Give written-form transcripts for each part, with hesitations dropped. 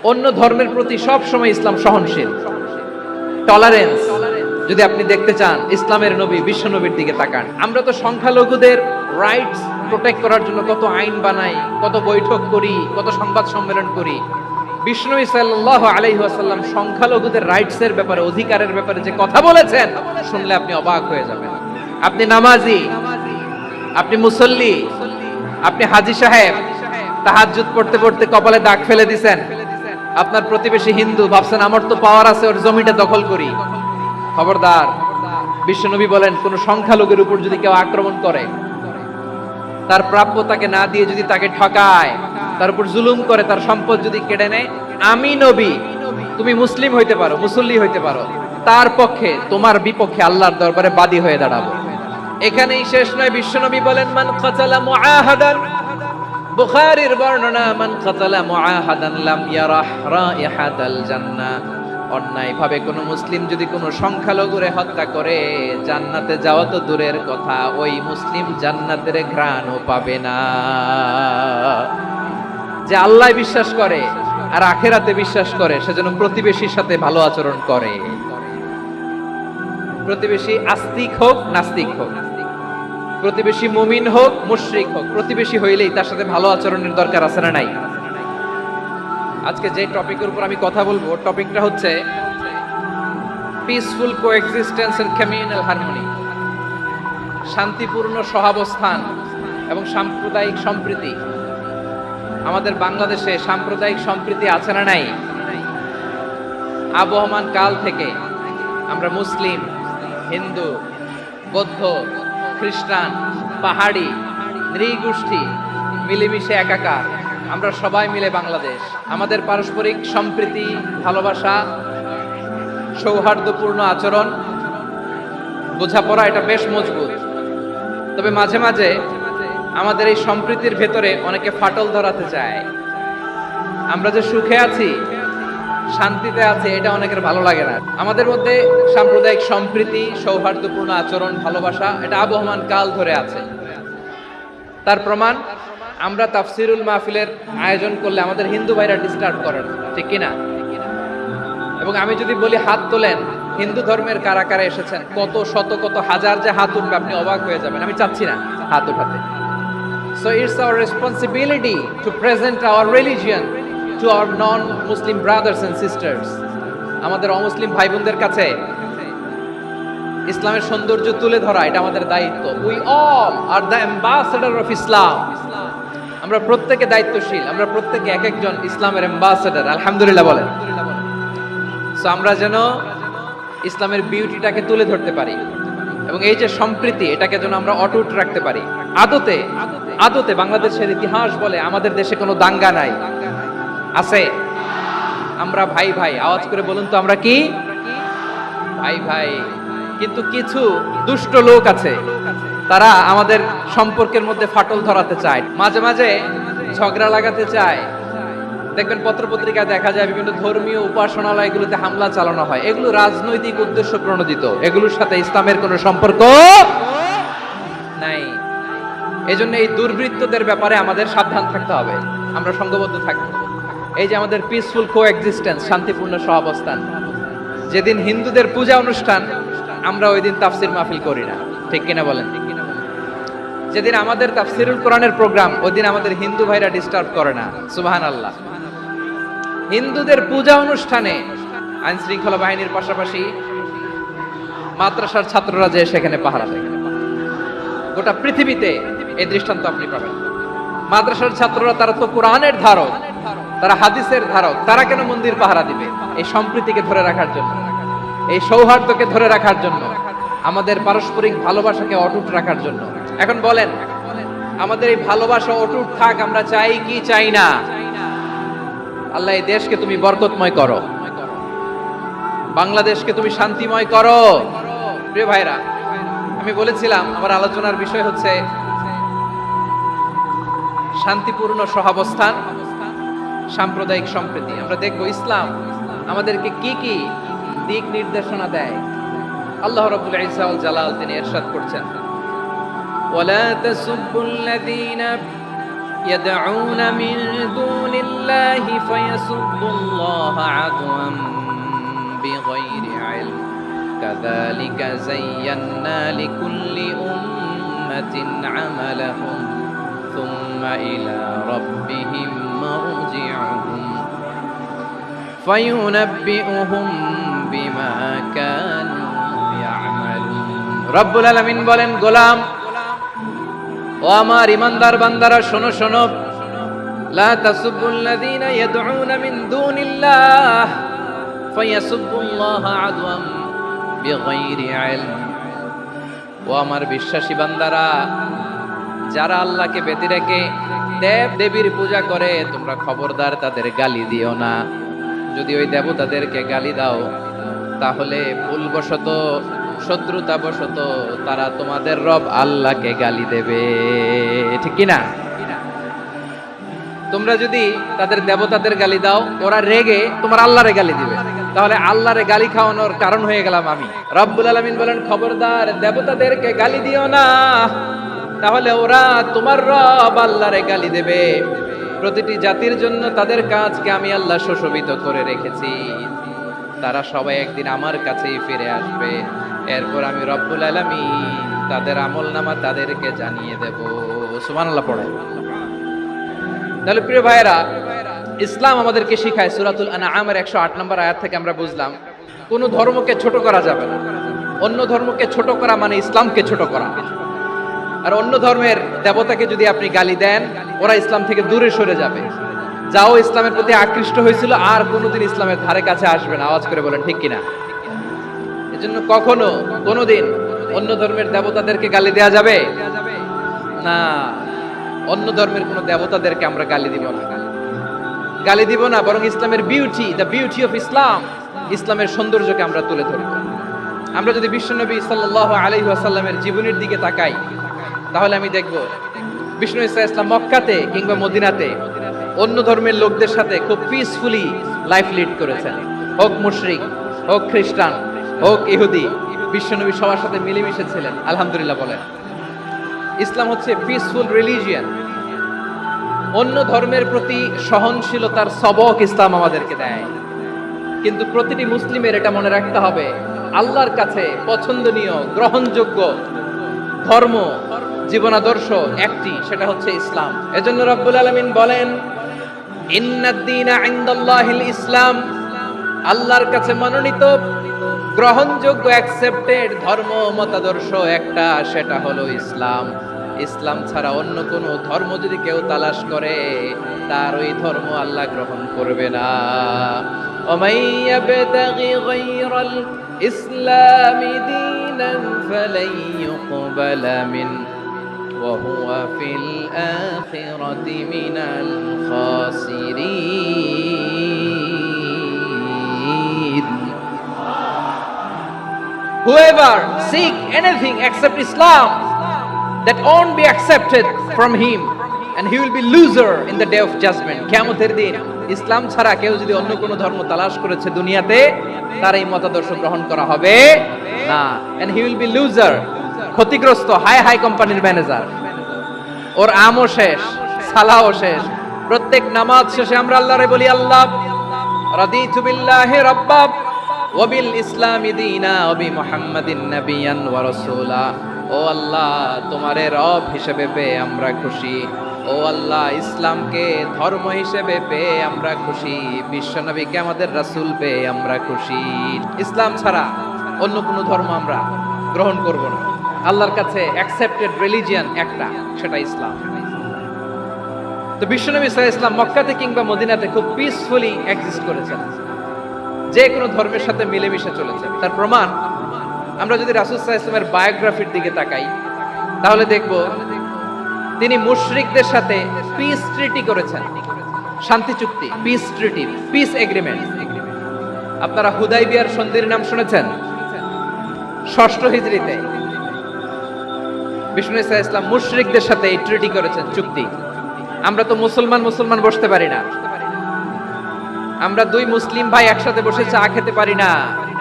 অন্য ধর্মের প্রতি সব সময় ইসলাম সহনশীল, টলারেন্স। যদি আপনি দেখতে চান ইসলামের নবী, বিশ্ব নবীর দিকে তাকান। আমরা তো সংখ্যালঘুদের রাইটস প্রোটেক্ট করার জন্য কত আইন বানাই, কত বৈঠক করি, কত সংবাদ সম্মেলন করি। বিষ্ণু সাল্লাল্লাহু আলাইহি ওয়াসাল্লাম সংখ্যালঘুদের রাইটস এর ব্যাপারে, অধিকারের ব্যাপারে যে কথা বলেছেন, শুনলে আপনি অবাক হয়ে যাবেন। আপনি নামাজি, আপনি মুসল্লি, আপনি হাজী সাহেব, তাহাজ্জুদ পড়তে পড়তে কপালে দাগ ফেলে দিবেন। আপনার প্রতিবেশী হিন্দু, ভাবছেন আমার তো পাওয়ার আছে, ওর জমিটা দখল করি। খবরদার। বিশ্বনবী বলেন, কোন সংখ্যালঘুর উপর যদি কেউ আক্রমণ করে, তার প্রাপ্য তাকে না দিয়ে যদি তাকে ঠকায়, তার উপর জুলুম করে, তার সম্পদ যদি কেড়ে নেয়, আমি নবী, তুমি মুসলিম হইতে পারো, মুসল্লি হইতে পারো, তার পক্ষে, তোমার বিপক্ষে আল্লাহর দরবারে বাদী হয়ে দাঁড়াবো। এখানেই শেষ নয়, বিশ্বনবী বলেন, মান কাতালা মুআহাদান, বুখারীর বর্ণনা, মান কাতালা মুআহাদান লাম ইয়ারাহ রাইহাতাল জান্নাহ। অন্যায় ভাবে কোন মুসলিম যদি কোন সংখ্যালঘুরে হত্যা করে, জান্নাতে যাওয়া তো দূরের কথা, ওই মুসলিম জান্নাতের ঘ্রাণও পাবে না। যে আল্লাহ বিশ্বাস করে আর আখেরাতে বিশ্বাস করে, সেজন্য প্রতিবেশীর সাথে ভালো আচরণ করে। প্রতিবেশী আস্তিক হোক নাস্তিক হোক, প্রতিবেশী মুমিন হোক মুশরিক হোক, প্রতিবেশী হইলেই তার সাথে ভালো আচরণের দরকার আছে না নাই? আজকে যে টপিকের উপর আমি কথা বলবো, টপিকটা হচ্ছে peaceful coexistence and communal harmony, শান্তিপূর্ণ সহাবস্থান এবং সাম্প্রদায়িক সম্প্রীতি। আমাদের বাংলাদেশে সাম্প্রদায়িক সম্প্রীতি আছে না নাই? আবহমান কাল থেকে আমরা মুসলিম, হিন্দু, বৌদ্ধ, খ্রিস্টান, পাহাড়ি, নৃগোষ্ঠী মিলেমিশে একাকার, আমরা সবাই মিলে বাংলাদেশ। আমাদের পারস্পরিক সম্প্রীতি, ভালোবাসা, সৌহার্দ্যপূর্ণ আচরণ, বোঝাপড়া, এটা বেশ মজবুত। তবে মাঝে মাঝে আমাদের এই সম্প্রীতির ভেতরে অনেকে ফাটল ধরাতে চায়। আমরা যে সুখে আছি, শান্তিতে আছি, এটা অনেকের ভালো লাগে না। আমাদের মধ্যে সাম্প্রদায়িক সম্প্রীতি, সৌহার্দ্যপূর্ণ আচরণ, ভালোবাসা, এটা আবহমান কাল ধরে আছে। তার প্রমাণ, আমরা তাফসিরুল মাহফিলের আয়োজন করলে আমাদের হিন্দু ভাইরা ডিস্টার্ব করেন, ঠিক কিনা? এবং আমি যদি বলি হাত তোলেন, হিন্দু ধর্মের কারা কারা এসেছেন, কত শত কত হাজার যে হাত উঠবে, আপনি অবাক হয়ে যাবেন। আমি চাচ্ছি না হাত উঠাতে। So it's our responsibility to present our religion to our non-Muslim brothers and sisters. আমাদের অমুসলিম ভাই বোনদের কাছে ইসলামের সৌন্দর্য তুলে ধরা, এটা আমাদের দায়িত্ব। We all are the ambassador of Islam. আমরা প্রত্যেকে দায়িত্বশীল, আমরা প্রত্যেকে এক একজন ইসলামের অ্যাম্বাসেডর। আলহামদুলিল্লাহ বলেন। সো আমরা যেন ইসলামের বিউটিটাকে তুলে ধরতে পারি এবং এই যে সম্প্রীতি, এটাকে যেন আমরা অটুট রাখতে পারি। আদতে আদতে বাংলাদেশের ইতিহাস বলে আমাদের দেশে কোনো দাঙ্গা নাই, আছে? আমরা ভাই ভাই, আওয়াজ করে বলুন তো, আমরা কি ভাই ভাই? কিন্তু কিছু দুষ্ট লোক আছে, তারা আমাদের সম্পর্কের মধ্যে ফাটল ধরাতে চায়, মাঝে মাঝে ঝগড়া লাগাতে চায়। দেখবেন পত্রপত্রিকায় দেখা যায় বিভিন্ন ধর্মীয় উপাসনালয়গুলোতে হামলা চালানো হয়। এগুলো রাজনৈতিক উদ্দেশ্য প্রণোদিত, এগুলোর সাথে ইসলামের কোনো সম্পর্ক নাই। এজন্য এই দুর্বৃত্তদের ব্যাপারে আমাদের সাবধান থাকতে হবে, আমরা সংঘবদ্ধ থাকবো। এই যে আমাদের পিসফুল কোএক্সিস্টেন্স, শান্তিপূর্ণ সহাবস্থান। যেদিন হিন্দুদের পূজা অনুষ্ঠান, আমরা ওই দিন তাফসির মাহফিল করি না, ঠিক কিনা বলেন? যেদিন আমাদের তাফসিরুল কোরআনের প্রোগ্রাম, ওই দিন আমাদের হিন্দু ভাইরা ডিস্টার্ব করে না। সুবহানাল্লাহ। হিন্দুদের পূজা অনুষ্ঠানে আইন শৃঙ্খলা বাহিনীর পাশাপাশি মাদ্রাসার ছাত্ররা যে সেখানে পাহারা দেয়। গোটা পৃথিবীতে এই দৃষ্টান্ত আপনি পাবেন। মাদ্রাসার ছাত্ররা, তারা তো কোরআনের ধারক, তারা হাদিসের ধারক, তারা কেন মন্দির পাহারা দিবে? এই সম্প্রীতিকে ধরে রাখার জন্য, এই সৌহার্দ্যকে ধরে রাখার জন্য, আমাদের পারস্পরিক ভালোবাসাকে অটুট রাখার জন্য। এখন বলেন, আমাদের এই ভালোবাসা অটুট থাক, আমরা চাই কি চাই না? আল্লাহ এই দেশকে তুমি বরকতময় করো, বাংলাদেশকে তুমি শান্তিময় করো। প্রিয় ভাইরা, আমি বলেছিলাম আমার আলোচনার বিষয় হচ্ছে শান্তিপূর্ণ সহাবস্থান, সাম্প্রদায়িক সম্প্রীতি। আমরা দেখব ইসলাম আমাদেরকে কি কি দিক নির্দেশনা দেয়। আল্লাহ রাব্বুল ইজ্জা ওয়াল জালাল তিনি ইরশাদ করছেন, ওয়ালা তাসুব্বুল লাযীনা يدعون من دون الله فيسبوا الله عدوا بغير علم كذلك زينا لكل أمة عملهم ثم إلى ربهم مرجعهم فينبئهم بما كانوا يعملون رب العالمين বলেন গোলাম ও আমার ইমানদার বান্দারা শোনো শোনো লা তাসুবুল্লাযীনা ইয়াদউনা মিন দুনিল্লাহ ফায়াসুবুল্লাহা আদওয়াম বিগাইরি ইলম ও আমার বিশ্বাসী বান্দারা যারা আল্লাহকে ব্যতি রেখে দেব দেবীর পূজা করে তোমরা খবরদার তাদের গালি দিও না যদি ওই দেবতাদেরকে গালি দাও তাহলে ভুলবশত শত্রুতাবশত তারা তোমাদের রব আল্লাহকে গালি দেবে ঠিক কি না তোমরা যদি তাদের দেবতাদের গালি দাও ওরা রেগে তোমার আল্লাহরে গালি দিবে তাহলে আল্লাহরে গালি খাওয়ানোর কারণ হয়ে গেলাম আমি রব্বুল আলামিন বলেন খবরদার দেবতাদেরকে গালি দিও না তাহলে ওরা তোমার রব আল্লাহরে গালি দেবে প্রতিটি জাতির জন্য তাদের কাজকে আমি আল্লাহ সুশোভিত করে রেখেছি তারা সবাই একদিন আমার কাছেই ফিরে আসবে এরপর আমি রব্বুল আলামিন তাদের আমলনামা তাদেরকে জানিয়ে দেব সুবহানাল্লাহ পড়ো তাহলে প্রিয় ভাইরা ইসলাম আমাদেরকে শিখায় সূরাতুল আনআমের 108 নম্বর আয়াত থেকে আমরা বুঝলাম কোন ধর্মকে ছোট করা যাবে না অন্য ধর্মকে ছোট করা মানে ইসলামকে ছোট করা আর অন্য ধর্মের দেবতাকে যদি আপনি গালি দেন ওরা ইসলাম থেকে দূরে সরে যাবে যাও ইসলামের প্রতি আকৃষ্ট হয়েছিল আর কোনোদিন ইসলামের ধারে কাছে আসবে না আওয়াজ করে বলেন ঠিক কিনা এজন্য কখনো কোনোদিন অন্য ধর্মের দেবতাদেরকে গালি দেয়া যাবে না অন্য ধর্মের কোন দেবতাদেরকে আমরা গালি দিব না বরং ইসলামের beauty the beauty of Islam ইসলামের সৌন্দর্যকে আমরা তুলে ধরব আমরা যদি বিশ্বনবী সাল্লাল্লাহু আলাইহি ওয়াসাল্লামের জীবনের দিকে তাকাই তাহলে আমি দেখব বিষ্ণু ঈসা ইসলাম মক্কাতে কিংবা মদিনাতে অন্য ধর্মের লোকদের সাথে খুব পিসফুলি লাইফ লিড করেছেন হোক মুশরিক হোক খ্রিস্টান হোক ইহুদি বিশ্বনবী সবার সাথে মিলেমিশে ছিলেন আলহামদুলিল্লাহ বলেন ইসলাম হচ্ছে পিসফুল রিলিজিয়ন অন্য ধর্মের প্রতি সহনশীলতার সবক ইসলাম আমাদেরকে দেয় কিন্তু প্রতিটি মুসলিমের এটা মনে রাখতে হবে আল্লাহর কাছে পছন্দনীয় গ্রহণযোগ্য ধর্ম জীবনাদর্শ একটি সেটা হচ্ছে ইসলাম এজন্য রব্বুল আলামিন বলেন ইন্নাদ-দীনা ইনদাল্লাহিল ইসলাম আল্লাহর কাছে মনোনীত গ্রহণযোগ্য অ্যাকসেপ্টেড ধর্ম মতাদর্শ একটা সেটা হলো ইসলাম ইসলাম ছাড়া অন্য কোনো ধর্ম যদি কেউ তালাশ করে তার ওই ধর্ম আল্লাহ গ্রহণ করবে না ওমাই ইয়াবতাগি গায়রাল ইসলামি দীনান ফালাই ইউকবালা মিন ওয়া হুয়া ফিল আখিরাতি মিনাল খাসিরিন Whoever seek anything except Islam, that won't be accepted from him, and he will be loser in the day of judgment. কিয়ামতের দিন ইসলাম ছাড়া কেউ যদি অন্য কোনো ধর্ম তালাশ করেছে দুনিয়াতে তার এই মতাদর্শ গ্রহণ করা হবে না, and he will be loser, ক্ষতিগ্রস্ত হাই কোম্পানির ম্যানেজার। ওর আমও শেষ, সালাও শেষ। প্রত্যেক নামাজ শেষে আমরা আল্লাহরে বলি আল্লাহ রাদিতু বিল্লাহি রাব্বা ওয়াবিল ইসলামি দীনা ওয়াবি মুহাম্মাদিন নাবিয়ান ওয়া রাসূলা। ও আল্লাহ তোমারে রব হিসেবে পেয়ে আমরা খুশি, ও আল্লাহ ইসলামকে ধর্ম হিসেবে পেয়ে আমরা খুশি, বিশ্বনবীকে আমাদের রাসূল পেয়ে আমরা খুশি। ইসলাম ছাড়া অন্য কোনো ধর্ম আমরা গ্রহণ করব না। আল্লাহর কাছে অ্যাকসেপ্টেড রিলিজিয়ন একটা, সেটা ইসলাম। তো বিশ্বনবী সাল্লাল্লাহু আলাইহি ওয়াসাল্লাম মক্কাতে কিংবা মদিনাতে খুব পিসফুলি এক্সিস্ট করেছেন, যে কোনো ধর্মের সাথে মিলেমিশে চলেছেন। তার প্রমাণ আমরা যদি রাসূল সাল্লাল্লাহু আলাইহি ওয়াসাল্লামের বায়োগ্রাফির দিকে তাকাই তাহলে দেখব তিনি মুশরিকদের সাথে পিস ট্রিটি করেছেন, শান্তি চুক্তি, পিস ট্রিটি, পিস এগ্রিমেন্ট। আপনারা হুদাইবিয়ার সন্ধির নাম শুনেছেন? 6ষ্ঠ হিজরিতে বিষ্ণু ঈসা ইসলাম মুশরিকদের সাথে এই ট্রিটি করেছেন, চুক্তি। আমরা তো মুসলমান বসতে পারি না, আমরা দুই মুসলিম ভাই একসাথে বসে চা খেতে পারি না,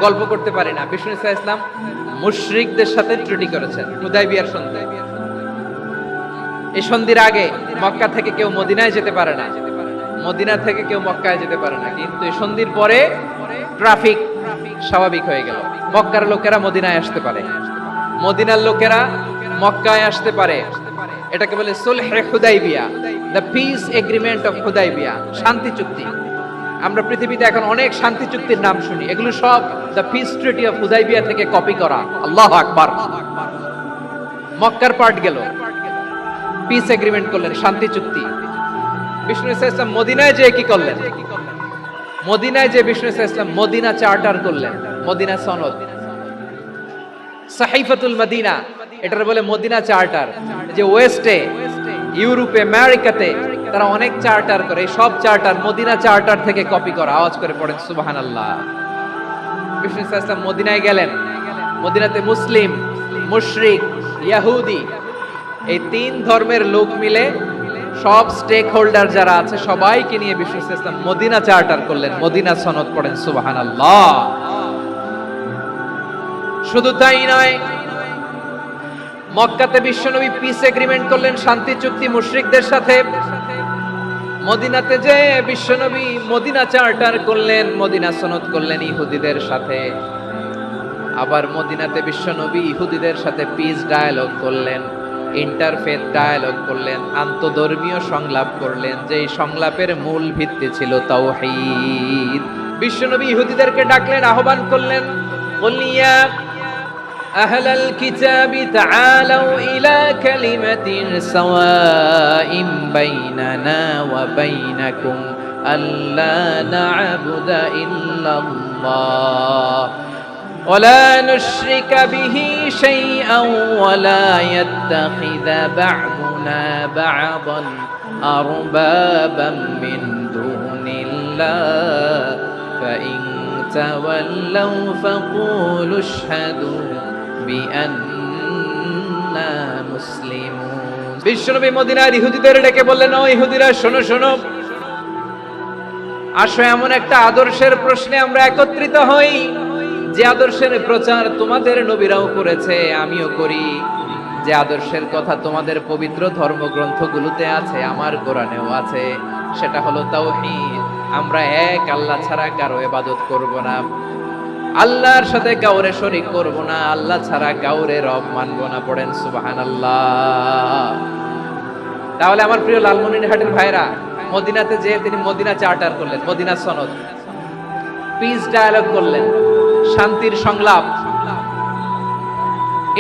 গল্প করতে পারি না। বিষ্ণু ঈসা ইসলাম মুশরিকদের সাথে ট্রিটি করেছেন হুদাইবিয়ার সন্ধি। এই সন্ধির আগে মক্কা থেকে কেউ মদিনায় যেতে পারে না, মদিনা থেকে কেউ মক্কায় যেতে পারে না, কিন্তু এই সন্ধির পরে ট্রাফিক স্বাভাবিক হয়ে গেল। মক্কার লোকেরা মদিনায় আসতে পারে, মদিনার লোকেরা মক্কায় আসতে পারে। এটাকে বলে সুলহে Hudaybiyyah, the peace agreement of Hudaybiyyah, শান্তি চুক্তি। আমরা পৃথিবীতে এখন অনেক শান্তি চুক্তির নাম শুনি, এগুলো সব the piece treaty of Hudaibiya থেকে কপি করা। আল্লাহু আকবার। মক্কার পার্ট গেল, পিস এগ্রিমেন্ট করলেন, শান্তি চুক্তি। বিষ্ণু ইসলাম মদিনায় যে কি করলেন? মদিনায় যে বিষ্ণু ইসলাম মদিনা চার্টার করলেন, মদিনা সনদ, সাহিফাতুল মদিনা, এটার বলে মদিনা চার্টার। যে ওয়েস্টে, ইউরোপে, আমেরিকাতে তারা অনেক চার্টার করে, সব চার্টার মদিনা চার্টার থেকে কপি করা। আওয়াজ করে পড়েন সুবহানাল্লাহ। বিষ্ণু ইসলাম মদিনায় গেলেন, মদিনাতে মুসলিম, মুশরিক, ইহুদি, এই তিন ধর্মের লোক মিলে সব স্টেক হোল্ডার যারা আছে সবাইকে নিয়ে বিষ্ণু ইসলাম মদিনা চার্টার করলেন, মদিনা সনদ। পড়েন সুবহানাল্লাহ। শুধু তাই নয়, মক্কাতে বিশ্বনবী পিস এগ্রিমেন্ট করলেন, শান্তি চুক্তি মুশরিকদের সাথে। মদিনাতে যে বিশ্বনবী মদিনা চার্টার করলেন, মদিনা সনদ করলেন ইহুদিদের সাথে। আবার মদিনাতে বিশ্বনবী ইহুদিদের সাথে পিস ডায়ালগ করলেন, ইন্টারফেথ ডায়ালগ করলেন, আন্তধর্মীয় সংলাপ করলেন, যেই সংলাপের মূল ভিত্তি ছিল তাওহীদ। বিশ্বনবী ইহুদিদেরকে ডাকলেন, আহ্বান করলেন, বলিয়া أهل الكتاب تعالوا إلى كلمة سواء بيننا وبينكم ألا نعبد إلا الله ولا نشرك به شيئا ولا يتخذ بعضنا بعضا أربابا من دون الله فإن تولوا فقولوا اشهدوا বিআন্না মুসলিমুন। বিশ্বনবী মদিনার ইহুদিদের ডেকে বললেন, ও ইহুদিরা, শোনো শোনো, আসো এমন একটা আদর্শের প্রশ্নে আমরা একত্রিত হই, যে আদর্শের প্রচার তোমাদের নবীরাও করেছে, আমিও করি, যে আদর্শের কথা তোমাদের পবিত্র ধর্মগ্রন্থগুলোতে আছে, আমার কোরআনেও আছে। সেটা হলো তাওহীদ। আমরা এক আল্লাহ ছাড়া কারো ইবাদত করব না, আল্লাহর সাথে কাউরে শরীক করব না, আল্লাহ ছাড়া কাউরে রব মানব না। পড়েন সুবহানাল্লাহ। তাহলে আমার প্রিয় লালমনিরহাটের ভাইরা, মদিনাতে যে তিনি মদিনা চার্টার করলেন, মদিনা সনদ, পিস ডায়ালগ করলেন, শান্তির সংলাপ,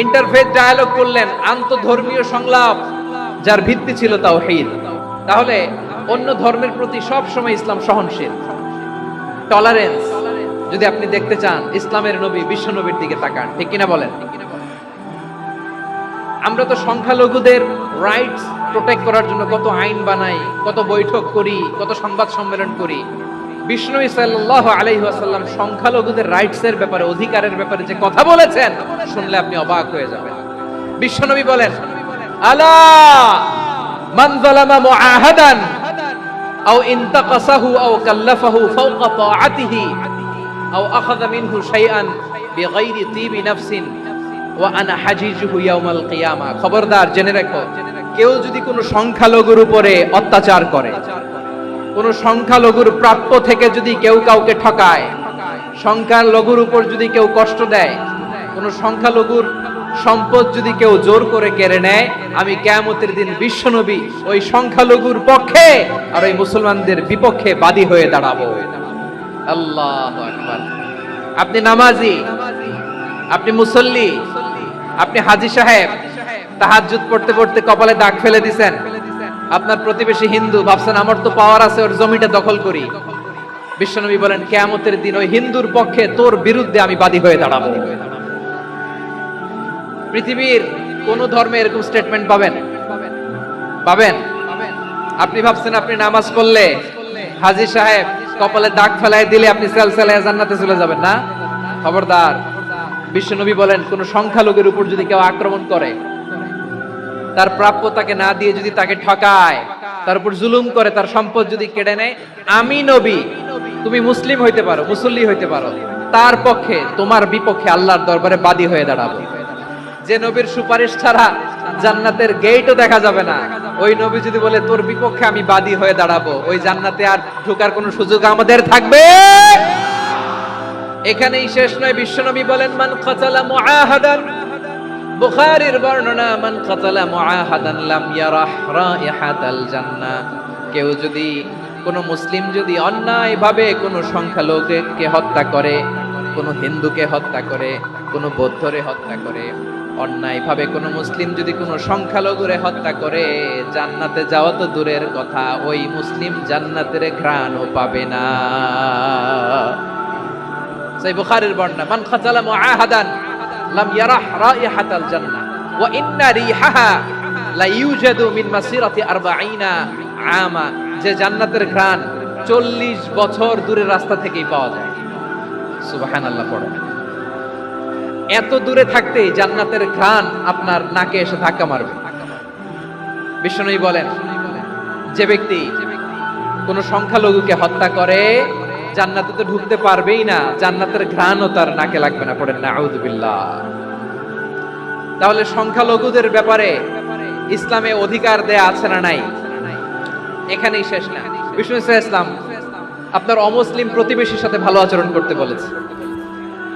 ইন্টারফেথ ডায়ালগ করলেন, আন্তধর্মীয় সংলাপ, যার ভিত্তি ছিল তাওহীদ। তাহলে অন্য ধর্মের প্রতি সব সময় ইসলাম সহনশীল, টলারেন্স। যদি আপনি দেখতে চান ইসলামের নবী বিশ্ব নবীর দিকে তাকান, ঠিক কিনা বলেন? আমরা তো সংখ্যালঘুদের রাইটস প্রোটেক্ট করার জন্য কত আইন বানাই, কত বৈঠক করি, কত সংবাদ সম্মেলন করি। বিষ্ণু সাল্লাল্লাহু আলাইহি ওয়াসাল্লাম সংখ্যালঘুদের রাইটস এর ব্যাপারে, অধিকারের ব্যাপারে যে কথা বলেছেন, শুনলে আপনি অবাক হয়ে যাবেন। বিশ্বনবী বলেন, আলা মান যালামা মুআহাদান আও ইনতাকাসাহু আও কাল্লাফাহু ফাওকা তাআতিহি আও আখাযা মিনহু শাইআন বিগাইরি তিবি নাফসিন ওয়া আনা হাজিজুহু ইয়াউমাল কিয়ামা। খবরদার, জেনে রাখো, কেউ যদি কোনো সংখ্যালঘুর উপরে অত্যাচার করে, কোন সংখ্যালঘুর প্রাপ্য থেকে যদি কেউ কাউকে ঠকায়, সংখ্যালঘুর উপর যদি কেউ কষ্ট দেয়, কোন সংখ্যালঘুর সম্পদ যদি কেউ জোর করে কেড়ে নেয়, আমি কিয়ামতের দিন বিশ্বনবী ওই সংখ্যালঘুর পক্ষে আর ওই মুসলমানদের বিপক্ষে বাদী হয়ে দাঁড়াবো। আল্লাহু আকবার। আপনি নামাজি, আপনি মুসল্লি, আপনি হাজী সাহেব, তাহাজ্জুদ পড়তে পড়তে কপালে দাগ ফেলে দিবেন, আপনার প্রতিবেশী হিন্দু, ভাবছেন আমার তো পাওয়ার আছে, ওর জমিটা দখল করি। বিশ্বনবী বলেন, কিয়ামতের দিন ওই হিন্দুর পক্ষে তোর বিরুদ্ধে আমি বাদী হয়ে দাঁড়াবো। পৃথিবীর কোন ধর্মে এরকম স্টেটমেন্ট পাবেন? পাবেন? আপনি ভাবছেন আপনি নামাজ পড়লে হাজী সাহেব কপালে দাগ ফেলায় দিলে আপনি সেলসেলায় জান্নাতে চলে যাবেন না? খবরদার। বিশ্বনবী বলেন, কোন সংখ্যালঘুর উপর যদি কেউ আক্রমণ করে, তার প্রাপ্য তাকে না দিয়ে যদি তাকে ঠকায়, তার উপর জুলুম করে, তার সম্পদ যদি কেড়ে নেয়, আমি নবী, তুমি মুসলিম হইতে পারো, মুসল্লি হইতে পারো, তার পক্ষে, তোমার বিপক্ষে আল্লাহর দরবারে বাদী হয়ে দাঁড়াবো। যে নবীর সুপারিশ ছাড়া জান্নাতের গেটও দেখা যাবে না। ওই নবী যদি বলে তোর বিপক্ষে আমি বাদী হয়ে দাঁড়াবো, ওই জান্নাতে আর ঢোকার কোনো সুযোগ আমাদের থাকবে? এখানেই শেষ নয়, বিশ্বনবী বলেন মান কাতালা মুআহাদান, বুখারীর বর্ণনা, মান কাতালা মুআহাদান লাম ইয়ারাহ রাইহাতাল জান্নাহ। কেউ যদি, কোন মুসলিম যদি অন্যায়ভাবে কোন সংখ্যালঘুকে হত্যা করে, কোন হিন্দুকে হত্যা করে, কোন বৌদ্ধরে হত্যা করে, অন্যায়ভাবে কোন মুসলিম যদি কোন সংখ্যালঘুরে হত্যা করে, জান্নাতে যাওয়া তো দূরের কথা, ওই মুসলিম জান্নাতের ঘ্রাণও পাবে না। সেই বুখারীর বর্ণনা, মান কাতালা মুআহাদান লাম ইয়ারাহ রাইহাতাল জান্নাহ ওয়া ইন্না রিহাহা লা ইউজাদু মিন মাসিরাতি 40 আমা। যে জান্নাতের ঘ্রাণ 40 বছর দূরের রাস্তা থেকেই পাওয়া যায়। সুবহানাল্লাহ পড়ে। এত দূরে থাকতেই জান্নাতের ঘ্রাণ আপনার নাকে এসে ধাক্কা মারবে। বিশ্বনবী বলেন, যে ব্যক্তি কোন সংখ্যালঘুকে হত্যা করে জান্নাতে তো ঢুকতে পারবেই না, জান্নাতের ঘ্রাণও তার নাকে লাগবে না। পড়েন নাউযুবিল্লাহ। তাহলে সংখ্যালঘুদের ব্যাপারে ইসলামে অধিকার দেয়া আছে না নাই? এখানেই শেষ না। বিষ্ণু ইসলাম আপনার অমুসলিম প্রতিবেশীর সাথে ভালো আচরণ করতে বলেছে।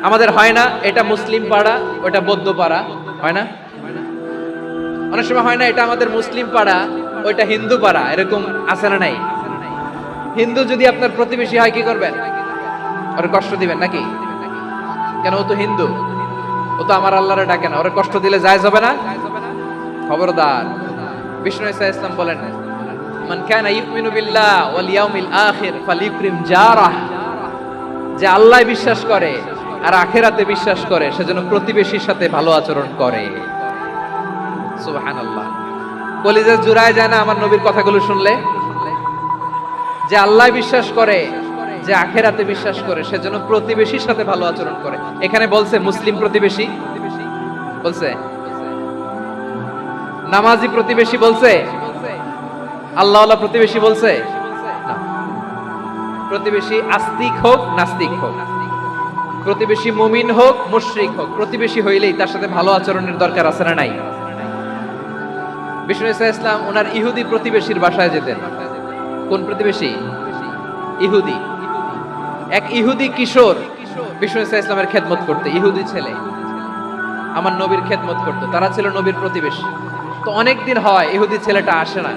আমাদের হয় না, এটা মুসলিম পাড়া, ওটা বৌদ্ধ পাড়া, হয় না? অনেক সময় হয় না, এটা আমাদের মুসলিম পাড়া, ওইটা হিন্দু পাড়া, এরকম আছে না নাই? হিন্দু যদি আপনার প্রতিবেশী হয় কি করবেন? ওর কষ্ট দিবেন নাকি? কেন? ও তো হিন্দু, ও তো আমার আল্লাহরে ডাকে না, ওরে কষ্ট দিলে জায়েজ হবে না? খবরদার। বিষ্ণু ইসলাম বলেন, মান কানা ইউমিনু বিল্লাহ ওয়াল ইয়াউমিল আখির ফালিউকরিম জারাহ। যে আল্লাহ বিশ্বাস করে আর আখিরাতে বিশ্বাস করে, সেজন্য প্রতিবেশীর সাথে ভালো আচরণ করে। সুবহানাল্লাহ। কলিজা জুড়ায় যায় না আমার নবীর কথাগুলো শুনলে? যে আল্লাহ বিশ্বাস করে, যে আখিরাতে বিশ্বাস করে, সেজন্য প্রতিবেশীর সাথে ভালো আচরণ করে। এখানে বলছে মুসলিম প্রতিবেশী বলছে, নামাজি প্রতিবেশী বলছে, আল্লাহওয়ালা প্রতিবেশী বলছে না। প্রতিবেশী আস্তিক হোক নাস্তিক হোক, প্রতিবেশী মুমিন হোক মুশরিক হোক, প্রতিবেশী হইলেই তার সাথে ভালো আচরণের দরকার আছে না নাই? বিষ্ণু ইসলাম ওনার ইহুদি প্রতিবেশীর বাসায় যেতেন। কোন প্রতিবেশী? ইহুদি। এক ইহুদি কিশোর বিষ্ণু ইসলামের খেদমত করতে, ইহুদি ছেলে আমার নবীর খেদমত করতো, তারা ছিল নবীর প্রতিবেশী। তো অনেকদিন হয় ইহুদি ছেলেটা আসে না।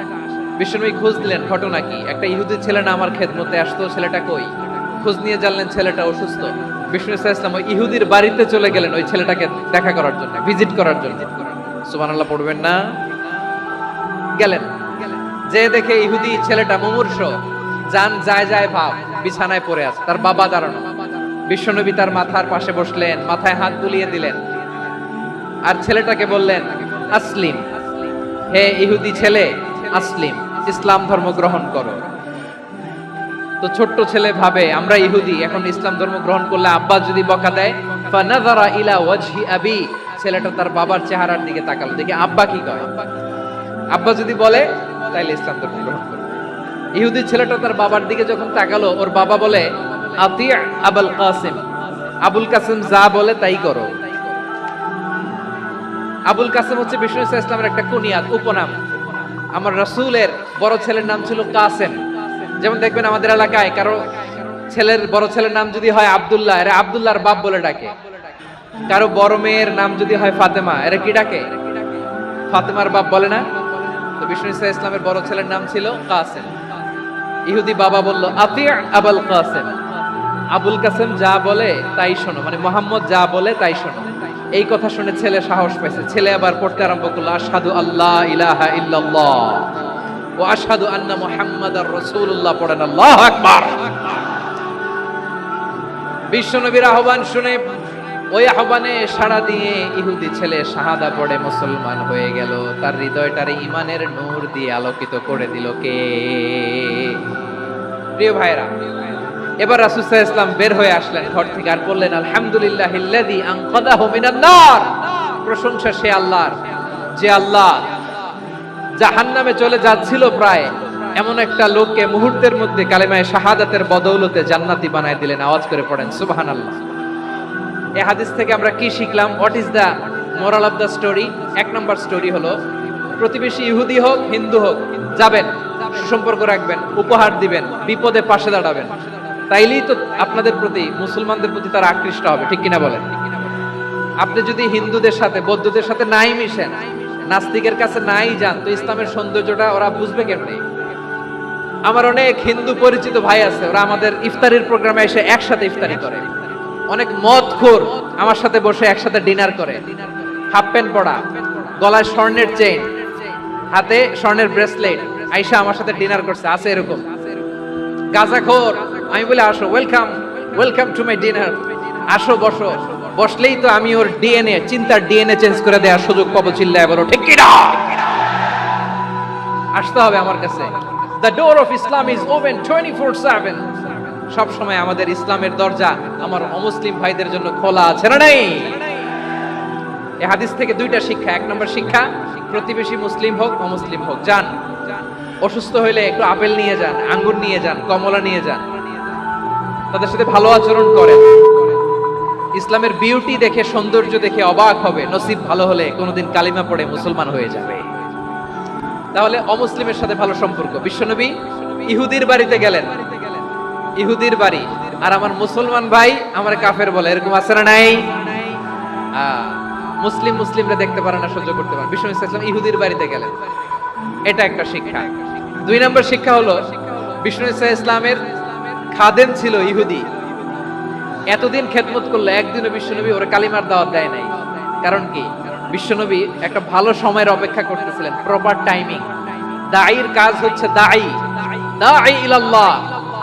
বিশ্বনবী খোঁজ দিলেন, ঘটনা কি? একটা ইহুদি ছেলে না আমার খেদমতে আসতো, ছেলেটা কই? খোঁজ নিয়ে জানলেন ছেলেটা অসুস্থ। বিষ্ণু ইসলাম ওই ইহুদির বাড়িতে চলে গেলেন ওই ছেলেটাকে দেখা করার জন্য, ভিজিট করার জন্য। সুবহানাল্লাহ পড়বেন না? গেলেন, যে দেখে ইহুদি ছেলেটা মুমূর্ষ, জান যায় যায় ভাব, বিছানায় পড়ে আছে, তার বাবা দাঁড়ানো। বিশ্বনবী তার মাথার পাশে বসলেন, মাথায় হাত বুলিয়ে দিলেন, আর ছেলেটাকে বললেন, আসলিম, হে ইহুদি ছেলে, আসলিম, ইসলাম ধর্ম গ্রহণ করো। তো ছোট্ট ছেলে ভাবে আমরা ইহুদি, এখন ইসলাম ধর্ম গ্রহণ করলে আব্বা যদি বকা দেয়, ফানাযারা ইলা ওয়াজহি আবি, ছেলেটা তার বাবার চেহারার দিকে তাকালো, দেখি আব্বা কি কয়। আব্বা যদি বলে তাইলে ইসলাম ধর্ম গ্রহণ করো। ইহুদি ছেলেটা তার বাবার দিকে যখন তাকালো, ওর বাবা বলে, আতি আবুল কাসিম, আবুল কাসিম যা বলে তাই করো। আবুল কাসিম হচ্ছে বিষ্ণু ইসলামের একটা কুনিয়াত, উপনাম। আমার রাসূলের বড় ছেলের নাম ছিল কাসেম। যেমন দেখবেন আমাদের এলাকায় কারো ছেলের বড় ছেলের নাম যদি হয় আব্দুল্লাহ, এরা আব্দুল্লাহর বাপ বলে ডাকে। কারো বড় মেয়ের নাম যদি হয় ফাতেমা, এরা কি ডাকে? ফাতেমার বাপ বলে না? তো বিষ্ণু ইসলামের বড় ছেলের নাম ছিল কাসেম। ইহুদি বাবা বলল, আতি আবুল কাসেম, আবুল কাসেম যা বলে তাই শোনো, মানে মোহাম্মদ যা বলে তাই শোনো। এই কথা শুনে ছেলে সাহস পাইছে, ছেলে আবার পড়তে আরম্ভ করলো, আশহাদু আল্লাহ ইলাহা ইল্লাল্লাহ ওয়া আশহাদু আন্না মুহাম্মাদার রাসূলুল্লাহ। পড়েন আল্লাহু আকবার। বিশ্বনবীর আহ্বান শুনে, ওই আহ্বানে সাড়া দিয়ে ইহুদি ছেলে শাহাদা পড়ে মুসলমান হয়ে গেল। তার হৃদয়টারে ঈমানের নূর দিয়ে আলোকিত করে দিল কে? প্রিয় ভাইরা, এবার রাসূল সাল্লাল্লাহু আলাইহি ওয়াসাল্লাম বের হয়ে আসলেন ঘর থেকে, আর বললেন, আলহামদুলিল্লাহিল্লাযী আনকাযাহু মিনান নার। প্রশংসা সে আল্লাহর, যে আল্লাহ জাহান্নামে চলে যাচ্ছিল প্রায় এমন একটা লোককে মুহূর্তের মধ্যে কালেমায়ে শাহাদাতের বদৌলতে জান্নাতি বানায় দিলেন। আওয়াজ করে পড়েন সুবহানাল্লাহ। এই হাদিস থেকে আমরা কি শিখলাম? What is the moral of the story, 1 number story হলো, প্রতিবেশী ইহুদি হোক হিন্দু হোক, যাবেন, সুসম্পর্ক রাখবেন, উপহার দিবেন, বিপদে পাশে দাঁড়াবেন, তাইলেই তো আপনাদের প্রতি, মুসলমানদের প্রতি তারা আকৃষ্ট হবে, ঠিক কিনা বলেন? আপনি যদি হিন্দুদের সাথে বৌদ্ধদের সাথে নাই মিশেন, নাস্তিকের কাছে নাই যান, তো ইসলামের সৌন্দর্যটা ওরা বুঝবে কেমনে? আমার অনেক হিন্দু পরিচিত ভাই আছে, ওরা আমাদের ইফতারির প্রোগ্রামে এসে একসাথে ইফতারি করে। অনেক মদখোর আমার সাথে বসে একসাথে ডিনার করে, হাফ প্যান্ট পরা, গলায় স্বর্ণের চেইন, হাতে স্বর্ণের ব্রেসলেট, আইসা আমার সাথে ডিনার করছে, আছে এরকম। গাঁজাখোর, আমি বলে আসো, welcome, welcome to my dinner, আসো বসো। বসলেই তো আমি ওর ডিএনএ, চিন্তার ডিএনএ চেঞ্জ করে দেওয়ার সুযোগ পাবো, চিল্লায় বলো ঠিক কি না? আসতে হবে আমার কাছে। The door of Islam is open 24/7. সব সময় আমাদের ইসলামের দরজা আমার অমুসলিম ভাইদের জন্য খোলা আছে না নাই? এই হাদিস থেকে 2টা শিক্ষা। 1 নম্বর শিক্ষা, প্রতিবেশী মুসলিম হোক অমুসলিম হোক, যান, অসুস্থ হইলে একটু আপেল নিয়ে যান, আঙ্গুর নিয়ে যান, কমলা নিয়ে যান, তাদের সাথে ভালো আচরণ করেন। ইসলামের বিউটি দেখে, সৌন্দর্য দেখে অবাক হবে, নসিব ভালো হলে কোনোদিন কালিমা পড়ে মুসলমান হয়ে যাবে। তাহলে অমুসলিমের সাথে ভালো সম্পর্ক। বিশ্বনবী ইহুদির বাড়িতে গেলেন, ইহুদির বাড়ি, আর আমার মুসলমান ভাই আমার কাফের বলে, এরকম আছে না নাই? মুসলিম মুসলিমরা দেখতে পারে না, সহ্য করতে পারে। বিশ্বনবী সাল্লাল্লাহু আলাইহি ওয়াসাল্লাম ইহুদির বাড়িতে গেলেন, এটা একটা শিক্ষা। 2 নম্বর শিক্ষা হলো, বিশ্বনবী সাল্লাল্লাহু আলাইহি ওয়াসাল্লামের খাদেম ছিল ইহুদি, এতদিন খেদমত করলো, একদিনও বিশ্বনবী ওরে কালিমার দাওয়াত দেয় নাই। কারণ কি? বিশ্বনবী একটা ভালো সময়ের অপেক্ষা করতেছিলেন, প্রপার টাইমিং। দাঈর কাজ হচ্ছে দাঈ ইলাল্লাহ,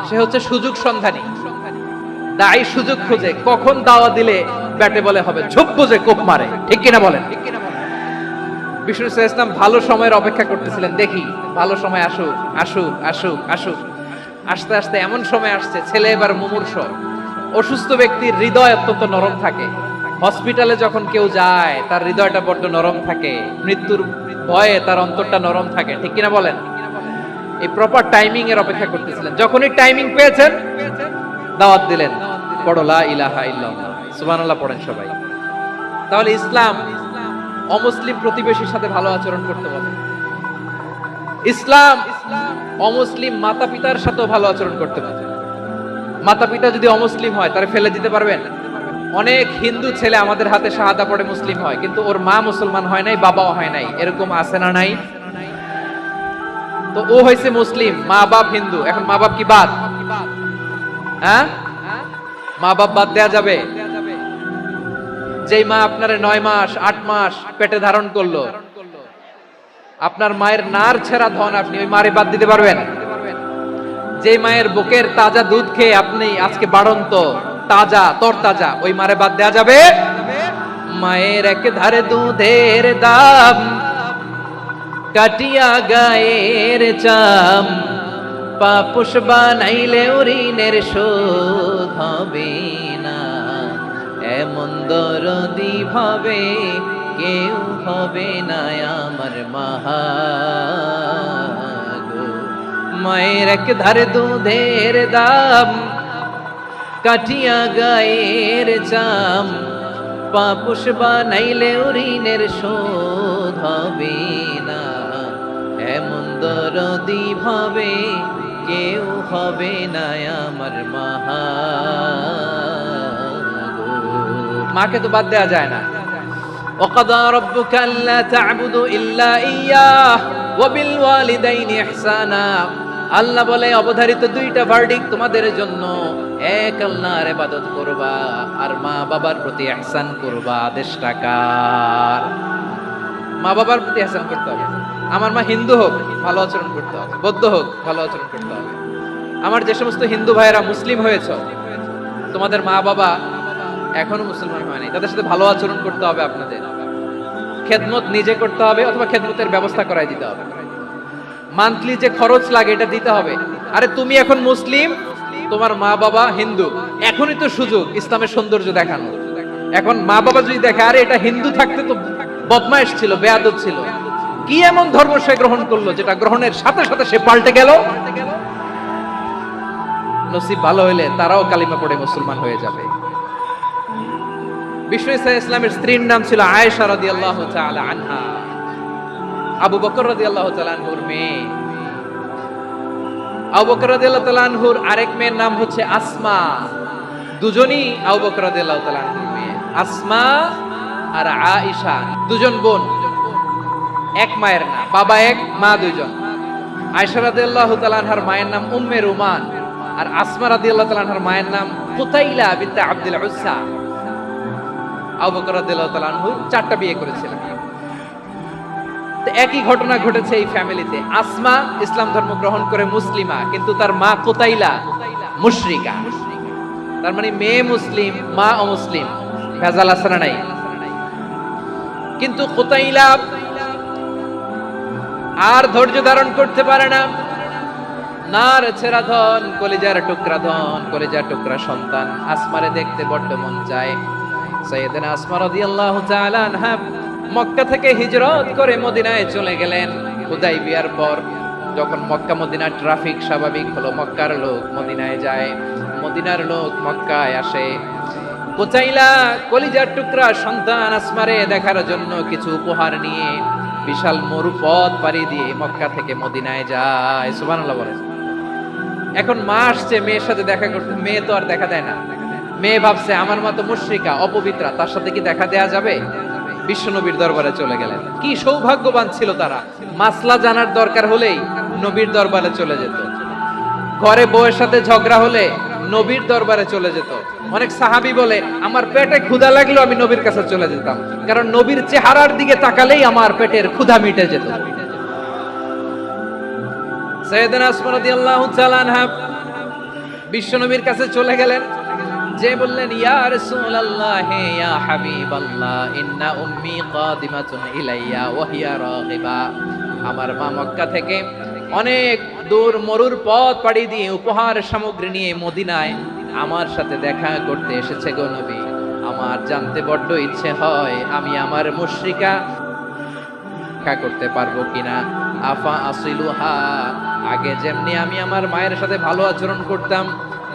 সে হচ্ছে সুযোগ সন্ধানী। দাঈ সুযোগ খোঁজে, কখন দাওয়াত দিলে ব্যাটে বলে হবে, ঝোপ বুঝে কোপ মারে, ঠিক কিনা বলেন? বিষ্ণু সাল্লাল্লাহু আলাইহি ওয়াসাল্লাম ভালো সময়ের অপেক্ষা করতেছিলেন, দেখি ভালো সময় আসুক আসুক আসুক আসুক। আস্তে আস্তে এমন সময় আসছে, ছেলে এবার মুমূর্ষ, অসুস্থ ব্যক্তির হৃদয় অত্যন্ত নরম থাকে। হসপিটালে যখন কেউ যায়, তার হৃদয়টা বড্ড নরম থাকে, মৃত্যুর ভয়ে তার অন্তরটা নরম থাকে, ঠিক কিনা বলেন? এই প্রপার টাইমিং এর অপেক্ষা করতেছিলেন, যখনই টাইমিং পেয়েছেন দাওয়াত দিলেন, পড়ো লা ইলাহা ইল্লাল্লাহ, সুবহানাল্লাহ পড়েন সবাই। তাহলে ইসলাম অমুসলিম প্রতিবেশীর সাথে ভালো আচরণ করতে বলে। ইসলাম অমুসলিম মাতা পিতার সাথেও ভালো আচরণ করতে বলে। মাতা পিতা যদি অমুসলিম হয়, তারা ফেলে দিতে পারবেন? অনেক হিন্দু ছেলে আমাদের হাতে শাহাদা পড়ে মুসলিম হয়, কিন্তু ওর মা মুসলমান হয় নাই, বাবাও হয় নাই, এরকম আছে না নাই? তো ও হয়েছে মুসলিম, মা বাপ হিন্দু, এখন মা বাপ কি বাদ? হ্যাঁ, মা বাপ বাদ দেয়া যাবে? যেই মা আপনার 9 মাস 8 মাস পেটে ধারণ করলো, আপনার মায়ের নার ছেঁড়া ধন, আপনি ওই মারে বাদ দিতে পারবেন? যে মায়ের বুকের তাজা দুধ খেয়ে আপনি আজকে বাড়ন্ত তাজা তরতাজা, ওই মারে বাদ দেয়া যাবে? মায়ের এক ধারে দুধের দাম, কাটিয়া গায়ের চাম, পাপুষ বানাইলে ঋণের শোধ হবে না, এমন দরদি ভাবে কেউ হবে না আমার মাহা। মায়ের এক ধারে দুধের দাম, কাটিয়া গায়ের চাম, পাপুষ বানাইলে ঋণের শোধ হবে না, এমন দরদি ভাবে কেউ হবে না আমার মাহা। মাকে তো বাদ দেওয়া যায় না। وقضى ربك ألا تعبدوا إلا إياه وبالوالدين إحسانا। আল্লাহ বলে অবধারিত 2টা ভার্ডিক্ট তোমাদের জন্য, এক আল্লাহর ইবাদত করবা আর মা বাবার প্রতি ইহসান করবা। আদেশটা কার? মা বাবার প্রতি ইহসান করতে হবে। আমার মা হিন্দু হোক, ভালো আচরণ করতে হবে, বৌদ্ধ হোক, ভালো আচরণ করতে হবে। আমার যে সমস্ত হিন্দু ভাইয়েরা মুসলিম হয়েছে, তোমাদের মা বাবা এখনো মুসলমান হয় নাই, তাদের সাথে ভালো আচরণ করতে হবে। আপনাদের খেদমত নিজে করতে হবে, অথবা খেদমতের ব্যবস্থা করাই দিতে হবে। মান্থলি যে খরচ লাগে এটা দিতে হবে। আরে তুমি এখন মুসলিম, তোমার মা বাবা হিন্দু, এখনই তো সুযোগ ইসলামের সৌন্দর্য দেখানো। এখন মা বাবা যদি দেখে আরে এটা হিন্দু থাকতে তো বদমাইশ ছিল, বেয়াদব ছিল, কি এমন ধর্ম সে গ্রহণ করলো যেটা গ্রহণের সাথে সাথে সে পাল্টে গেল, নসিব ভালো হইলে তারাও কালিমা পড়ে মুসলমান হয়ে যাবে। বিষ্ণু ইসলামের স্ত্রীর নাম ছিল আয়েশা রাদিয়াল্লাহু তাআলা আনহা, আবু বকর রাদিয়াল্লাহু তাআলা আনহুর মেয়ে। আবু বকর রাদিয়াল্লাহু তাআলা আনহুর আরেক মেয়ের নাম হচ্ছে আসমা। দুজনই আবু বকর রাদিয়াল্লাহু তাআলা আনহুর মেয়ে, আসমা আর আয়েশা, দুজন বোন, এক মায়ের না, বাবা এক মা দুইজন। আয়েশা রাদিয়াল্লাহু তাআলা আনহার মায়ের নাম উম্মে রুমান, আর আসমা রাদিয়াল্লাহু তাআলা আনহার মায়ের নাম কুতাইলা বিনতে আব্দুল উজ্জা। আবু বকর রাদিয়াল্লাহু তাআলা আনহু 4টা বিয়ে করেছিলেন। তো একই ঘটনা ঘটেছে এই ফ্যামিলিতে। আসমা ইসলাম ধর্ম গ্রহণ করে মুসলিমা, কিন্তু তার মা কুতাইলা মুশরিকা। তার মানে মেয়ে মুসলিম, মা অমুসলিম, ভেজাল আছে না নাই? কিন্তু কুতাইলা আর ধৈর্য ধারণ করতে পারে না। নার ছেড়া ধন, কলিজার টুকরা ধন, কলিজার টুকরা সন্তান আসমারে দেখতে বড্ড মন চায়। সাইয়েদনা আসমা রাদিয়াল্লাহু তাআলা আনহা মক্কা থেকে হিজরত করে মদিনায় চলে গেলেন হুদাইবিয়ার পর। যখন মক্কা মদিনার ট্রাফিক স্বাভাবিক হলো, মক্কার লোক মদিনায় যায়, মদিনার লোক মক্কায় আসে। কুতাইলা কলিজার টুকরা সন্তান আসমারে দেখার জন্য কিছু উপহার নিয়ে বিশাল মরুপথ পাড়ি দিয়ে মক্কা থেকে মদিনায় যায়। সুবহানাল্লাহ বলেন। এখন মা আসছে মেয়ের সাথে দেখা করতে, মেয়ে তো আর দেখা দেয় না। মেয়ে ভাবছে আমার মা তো মুশরিকা, অপবিত্রা, তার সাথে কি দেখা দেয়া যাবে? বিশ্বনবীর দরবারে চলে গেলেন। কি সৌভাগ্যবান ছিল তারা, মাসলা জানার দরকার হলেই নবীর দরবারে চলে যেত। ঘরে বউয়ের সাথে ঝগড়া হলে নবীর দরবারে চলে যেত। অনেক সাহাবী বলে আমার পেটে ক্ষুধা লাগলো আমি নবীর কাছে চলে যেতাম, কারণ নবীর চেহারার দিকে তাকালেই আমার পেটের ক্ষুধা মিটে যেত। সাইয়েদনা আসমা রাদিয়াল্লাহু তাআলা আনহা বিশ্বনবীর কাছে চলে গেলেন, যে বললেন ইয়া রাসূলুল্লাহ ইয়া হাবিবাল্লাহ ইন্না উম্মি কাদিমাতুন ইলাইয়া ওয়া হিয়া রাগিবা। আমার মা মক্কা থেকে অনেক দূর মরুর পথ পাড়ি দিয়ে উপহার সামগ্রী নিয়ে মদিনায় আমার সাথে দেখা করতে এসেছে গো নবী। আমার জানতে বড্ড ইচ্ছে হয় আমি আমার মুশরিকা দেখা করতে পারবো কিনা। আফা আসিলুহা, আগে যেমনি আমি আমার মায়ের সাথে ভালো আচরণ করতাম,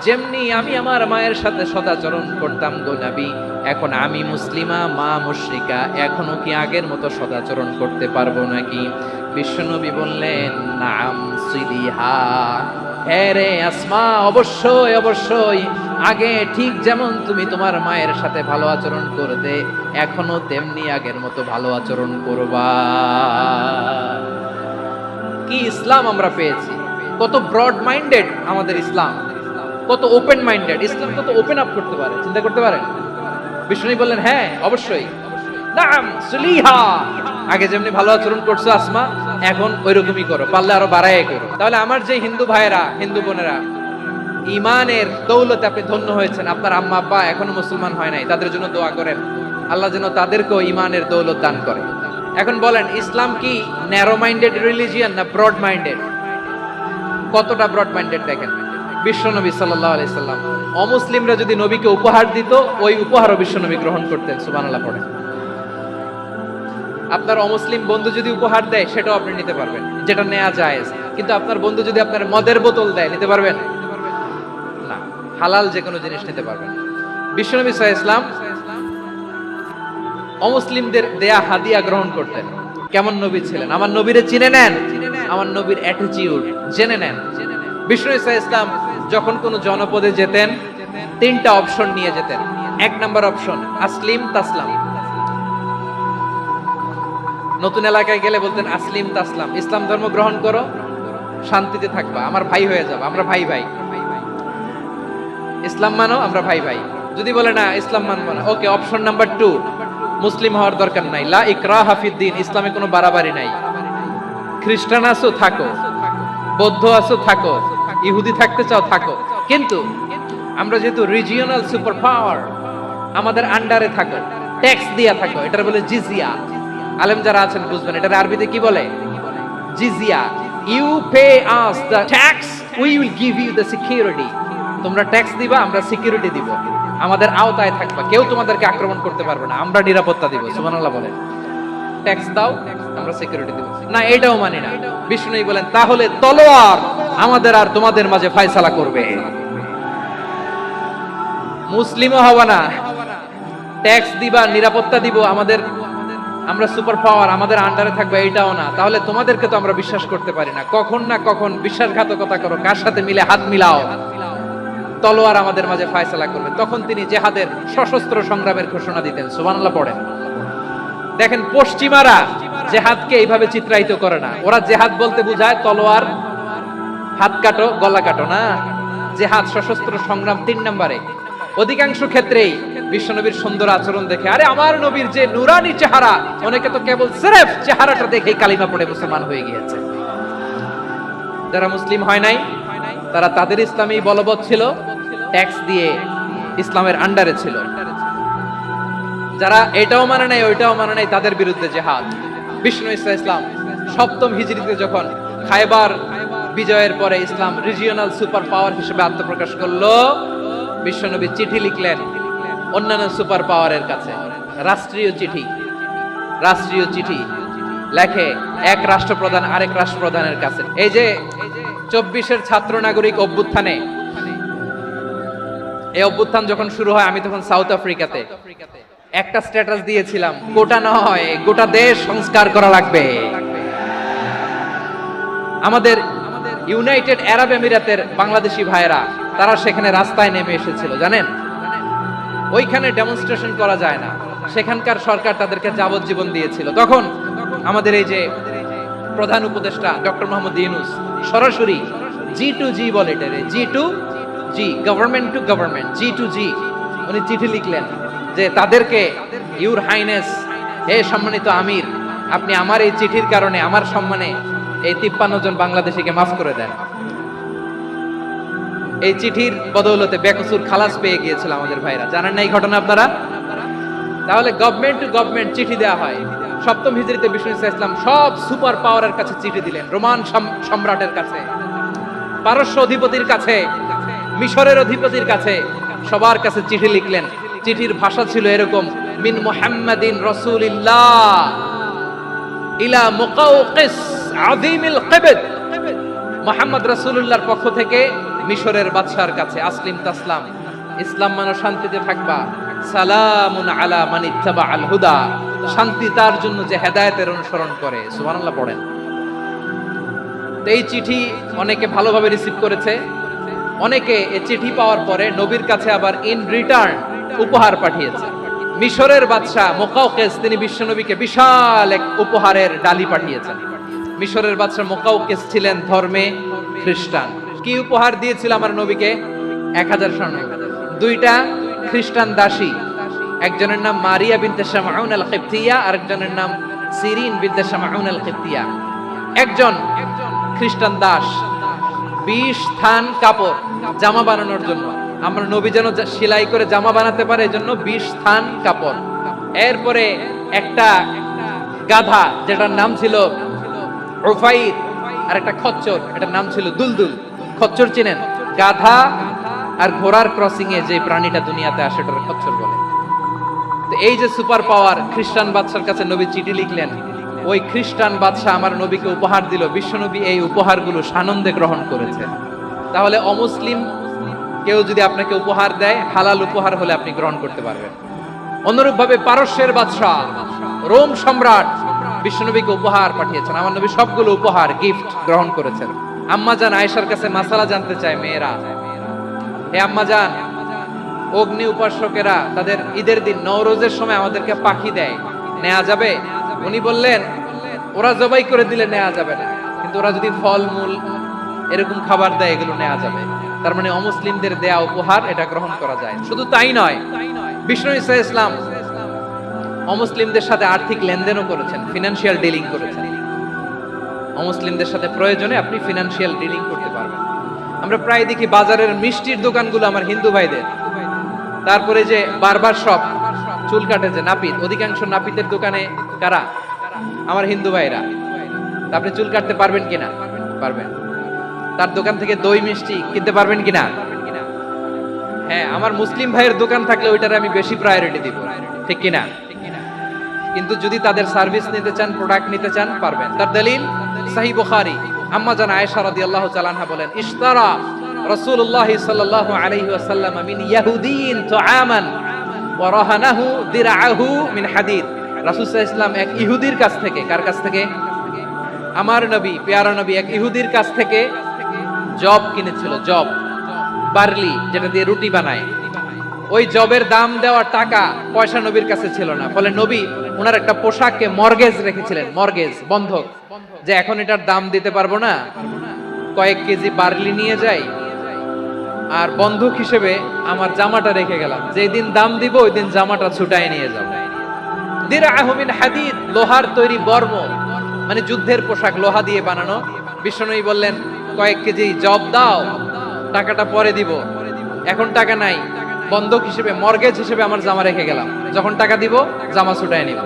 যেমনি আমি আমার মায়ের সাথে সদাচরণ করতাম গো নবী, এখন আমি মুসলিমা, মা মুশরিকা, এখনো কি আগের মতো সদাচরণ করতে পারবো নাকি? বিশ্বনবী বললেন নাম সিলিহা, হ্যাঁ রে আসমা, অবশ্যই অবশ্যই, আগে ঠিক যেমন তুমি তোমার মায়ের সাথে ভালো আচরণ করতে, এখনো তেমনি আগের মতো ভালো আচরণ করবা। কি ইসলাম আমরা পেয়েছি! কত ব্রড মাইন্ডেড আমাদের ইসলাম, কত ওপেন মাইন্ডেড ইসলাম, কত ওপেন আপ করতে পারে, চিন্তা করতে পারেন। বিষ্ণু বললেন হ্যাঁ অবশ্যই, নাম সুলিহা, আগে যেমনি ভালো আচরণ করছো আসমা, এখন ওইরকমই করো, পারলে আরো বাড়ায় করো। তাহলে আমার যে হিন্দু ভাইয়েরা, হিন্দু বোনেরা, ইমানের দৌলতে আপনি ধন্য হয়েছেন, আপনার আম্মা আব্বা এখনো মুসলমান হয় নাই, তাদের জন্য দোয়া করেন, আল্লাহ যেন তাদেরকেও ইমানের দৌলত দান করে। এখন বলেন ইসলাম কি ন্যারো মাইন্ডেড রিলিজিয়ান না ব্রড মাইন্ডেড? কতটা ব্রড মাইন্ডেড দেখেন। বিশ্বনবী সাল্লাল্লাহু আলাইহি সাল্লাম অমুসলিমরা যদি নবীকে উপহার দিত, ওই উপহারও বিশ্বনবী গ্রহণ করতেন। সুবহানাল্লাহ পড়েন। আপনার অমুসলিম বন্ধু যদি উপহার দেয় সেটাও আপনি নিতে পারবেন, যেটা নেওয়া জায়েজ। কিন্তু আপনার বন্ধু যদি আপনার মদের বোতল দেয়, নিতে পারবেন না? হালাল যে কোনো জিনিস নিতে পারবেন। বিশ্বনবী সাল্লাল্লাহু আলাইহি ওয়াসাল্লাম অমুসলিমদের দেয়া হাদিয়া গ্রহণ করতেন। কেমন নবী ছিলেন! আমার নবীরে চিনে নেন, আমার নবীর অ্যাটিটিউড জেনে নেন। বিষ্ণু ইসলাম যখন কোন জনপদে যেতেন 3টা অপশন নিয়ে যেতেন। 1 নাম্বার অপশন আসলিম তাসলাম, নতুন এলাকায় গেলে বলতেন আসলিম তাসলাম, ইসলাম ধর্ম গ্রহণ করো, শান্তিতে থাকবা, আমার ভাই হয়ে যাবে, আমরা ভাই ভাই, ইসলাম মানো, আমরা ভাই ভাই। যদি বলে না ইসলাম মানবো না, ওকে, অপশন নাম্বার 2, মুসলিম হওয়ার দরকার নাই, লা ইকরাহা ফিদ্দিন, ইসলামে কোনো বাড়াবাড়ি নাই, খ্রিস্টান আছো থাকো, বৌদ্ধ আছো থাকো, ইহুদি থাকতে চাও থাকো, কিন্তু আমরা যেহেতু রিজিওনাল সুপার পাওয়ার, আমাদের আন্ডারে থাকো, ট্যাক্স দিয়া থাকো, এটার বলে জিজিয়া। আলেম যারা আছেন বুঝবেন এটার আরবিতে কি বলে, জিজিয়া। You pay us the tax, we will give you the security. তোমরা ট্যাক্স দিবা, আমরা সিকিউরিটি দিব, আমাদের আওতায় থাকবা, কেউ তোমাদেরকে আক্রমণ করতে পারবে না, আমরা নিরাপত্তা দিব। সুবহানাল্লাহ বলেন। ট্যাক্স দাও, আমরা সিকিউরিটি দিব। না, এটাও মানি না। বিষ্ণু বলেন তাহলে তলোয়ার আমাদের আর তোমাদের মাঝে ফয়সালা করবে, মুসলিমও হবে না, ট্যাক্স দিবা, নিরাপত্তা দিব, আমরা সুপার পাওয়ার, আমাদের আন্ডারে থাকবে, এটাও না, তাহলে তোমাদেরকে তো আমরা বিশ্বাস করতে পারি না। কখন না কখন বিশ্বাসঘাতকতা করো, কার সাথে মিলে হাত মিলাও, তলোয়ার আমাদের মাঝে ফয়সালা করবে। তখন তিনি জেহাদের সশস্ত্র সংগ্রামের ঘোষণা দিতেন। সুবহানাল্লাহ পড়েন। দেখেন, পশ্চিমারা জেহাদকে এইভাবে চিত্রায়িত করে না। ওরা জেহাদ বলতে বোঝায় তলোয়ার, হাত কাটো, গলা কাটো না। জেহাদ সশস্ত্র সংগ্রাম 3 নম্বরে। অধিকাংশ ক্ষেত্রেই বিশ্বনবীর সুন্দর আচরণ দেখে, আরে আমার নবীর যে নুরানি চেহারা, অনেকে তো কেবল সিরেফ চেহারাটা দেখেই কালিমা পড়ে মুসলমান হয়ে গিয়েছে। যারা মুসলিম হয় নাই তারা তাদের ইসলামী বলবৎ ছিল, ট্যাক্স দিয়ে ইসলামের আন্ডারে ছিল। যারা এটাও মানে নাই ওইটাও মানে নাই, তাদের বিরুদ্ধে জেহাদ। বিষ্ণু ইসলাম 7ম হিজরিতে যখন খায়বার বিজয়ের পরে ইসলাম রিজিওনাল সুপার পাওয়ার হিসেবে আত্মপ্রকাশ করলো, বিশ্বনবী চিঠি লিখলেন অন্যান্য সুপার পাওয়ারের কাছে। রাষ্ট্রীয় চিঠি লেখে এক রাষ্ট্রপ্রধান আরেক রাষ্ট্রপ্রধানের কাছে। এই যে 24-এর ছাত্র নাগরিক অভ্যুত্থানে, এই অভ্যুত্থান যখন শুরু হয়, আমি তখন সাউথ আফ্রিকাতে একটা স্ট্যাটাস দিয়েছিলাম, গোটা নয় গোটা দেশ সংস্কার করা লাগবে। আমাদের ইউনাইটেড আরব আমিরাতের বাংলাদেশি ভাইয়েরা তারা সেখানে রাস্তায় নেমে এসেছিল, জানেন? ওইখানে ডেমনস্ট্রেশন করা যায় না, সেখানকার সরকার তাদেরকে যাবজ্জীবন দিয়েছিল। তখন আমাদের এই যে প্রধান উপদেষ্টা ডক্টর মোহাম্মদ ইউনূস সরাসরি G2G বলে, এটারে G2G, government to government, G2G, উনি চিঠি লিখলেন যে তাদেরকে, ইউর হাইনেস, হে সম্মানিত আমির, আপনি আমার এই চিঠির কারণে আমার সম্মানে এই 53 জন বাংলাদেশিকে মাফ করে দেন। এই চিঠির বদৌলতে বেকসুর খালাস পেয়ে গিয়েছিল আমাদের ভাইরা। জানেন না এই ঘটনা আপনারা? তাহলে গভর্নমেন্ট টু গভর্নমেন্ট চিঠি দেওয়া হয়। 7ম হিজরিতে বিষ্ণু ইসলাম সব সুপার পাওয়ারের কাছে চিঠি দিলেন, রোমান সম্রাটের কাছে, পারস্য অধিপতির কাছে, মিশরের অধিপতির কাছে, সবার কাছে চিঠি লিখলেন। চিঠির ভাষা ছিল এরকম, মিন মুহাম্মাদিন রাসূলিল্লাহ ইলা মুকাওকিস আযীমিল কিবত, মুহাম্মদ রাসূলুল্লাহর পক্ষ থেকে মিশরের বাদশার কাছে, আসলিম তাসলাম, ইসলাম মানো শান্তিতে থাকবা, সালামুন আলা মান ইত্তাবা আল হুদা, শান্তি তার জন্য যে হেদায়েতের অনুসরণ করে। সুবহানাল্লাহ পড়েন। তো এই চিঠি অনেকে ভালোভাবে রিসিভ করেছে, অনেকে এই চিঠি পাওয়ার পরে নবীর কাছে আবার ইন রিটার্ন উপহার পাঠিয়েছে। মিশরের বাদশা মুকাওকিস তিনি বিশ্বনবীকে বিশাল এক উপহারের ডালি পাঠিয়েছেন। মিশরের বাদশা মুকাওকিস ছিলেন ধর্মে খ্রিস্টান। কি উপহার দিয়েছিল আমার নবীকে? 1000 স্বর্ণ, 2টা খ্রিস্টান দাসী, একজনের নাম মারিয়া বিনতে শামউন আল কিবতিয়া, আরেকজনের নাম সিরিন বিনতে শামউন আল কিবতিয়া। একজন খ্রিস্টান দাস 20 থান কাপড় জামা বানানোর জন্য, আমরা নবী যেন সেলাই করে জামা বানাতে পারে এজন্য 20 থান কাপড়। এরপরে একটা গাধা যেটার নাম ছিল উফাইর, আর একটা খচ্চর, এটার নাম ছিল দুলদুল। খচ্চর চিনেন? গাধা আর ঘোড়ার ক্রসিং এ যে প্রাণীটা দুনিয়াতে আসে ওটার খচ্চর বলে। তো এই যে সুপার পাওয়ার খ্রিস্টান বাদশার কাছে নবী চিঠি লিখলেন, ওই খ্রিস্টান বাদশা আমার নবীকে উপহার দিল। বিশ্বনবী এই উপহারগুলো সানন্দে গ্রহণ করেছে। তাহলে অমুসলিম কেউ যদি আপনাকে উপহার দেয়, হালাল উপহার হলে আপনি গ্রহণ করতে পারবেন। অনুরূপ ভাবে পারস্যের বাদশা, রোম সম্রাট বিশ্বনবীকে উপহার পাঠিয়েছেন। আমার নবী সবগুলো উপহার, গিফট গ্রহণ করেছেন। আম্মাজান আয়েশার কাছে মাসালা জানতে চায় মেয়েরা, হে আম্মাজান, অগ্নি উপাসকেরা তাদের ঈদের দিন নওরোজের সময় আমাদেরকে পাখি দেয়, নেওয়া যাবে? উনি বললেন, ওরা জবাই করে দিলে নেওয়া যাবে না, কিন্তু ওরা যদি ফলমূল এরকম খাবার দেয় এগুলো নেওয়া যাবে। তার মানে অমুসলিমদের দেয়া উপহার এটা গ্রহণ করা যায়। শুধু তাই নয়, বিষ্ণু ইসলাম অমুসলিমদের সাথে আর্থিক লেনদেনও করেছেন, ফিনান্সিয়াল ডিলিং করেছেন। অমুসলিমদের সাথে প্রয়োজনে আপনি ফিনান্সিয়াল ডিলিং করতে পারবেন। আমরা প্রায় দেখি বাজারের মিষ্টির দোকানগুলো আমার হিন্দু ভাইদের, তারপরে যে বারবার শপ, চুল কাটে যে নাপিত, অধিকাংশ নাপিতের দোকানে কারা? আমার হিন্দু ভাইরা। আপনি চুল কাটতে পারবেন কিনা? পারবেন। তার দোকান থেকে দই মিষ্টি কিনতে পারবেন কিনা? হ্যাঁ, আমার মুসলিম ভাইয়ের দোকান থাকলে ওইটারে আমি বেশি প্রায়োরিটি দিব, ঠিক কিনা? কিন্তু যদি তাদের সার্ভিস নিতে চান, প্রোডাক্ট নিতে চান, পারবেন। তার দলিল সহিহ বুখারী, আম্মা জান আয়েশা রাদিয়াল্লাহু তাআলা আনহা বলেন, ইশতারা রাসূলুল্লাহ সাল্লাল্লাহু আলাইহি ওয়াসাল্লাম মিন ইয়াহুদিয়িন তুআমান ওয়ারাহানাহু দিরআহু মিন হাদিদ। রাসূল সাল্লাল্লাহু আলাইহি ওয়াসাল্লাম এক ইহুদির কাছ থেকে, কার কাছ থেকে? আমার নবী, পেয়ারা নবী এক ইহুদির কাছ থেকে জব কিনেছিল, জব, বার্লি, যেটা দিয়ে রুটি বানায়। ওই জবের দাম দেওয়ার টাকা পয়সা নবীর কাছে ছিল না, ফলে নবী ওনার একটা পোশাককে মর্গেজ রেখেছিলেন, মর্গেজ, বন্ধক, যে এখন এটার দাম দিতে পারবো না, কয়েক কেজি বার্লি নিয়ে যাই আর বন্ধক হিসেবে আমার জামাটা রেখে গেলাম, যেই দিন দাম দিব ওই দিন জামাটা ছুটায় নিয়ে যাব। দিরআহু মিন হাদিদ, লোহার তৈরি বর্ম, মানে যুদ্ধের পোশাক, লোহা দিয়ে বানানো। বিষ্ণুনবী বললেন, কয়েক কেজি জব দাও, টাকাটা পরে দিব, এখন টাকা নাই, বন্ধক হিসেবে, মর্গেজ হিসেবে আমার জামা রেখে গেলাম, যখন টাকা দিব জামা ছুটায় নিব।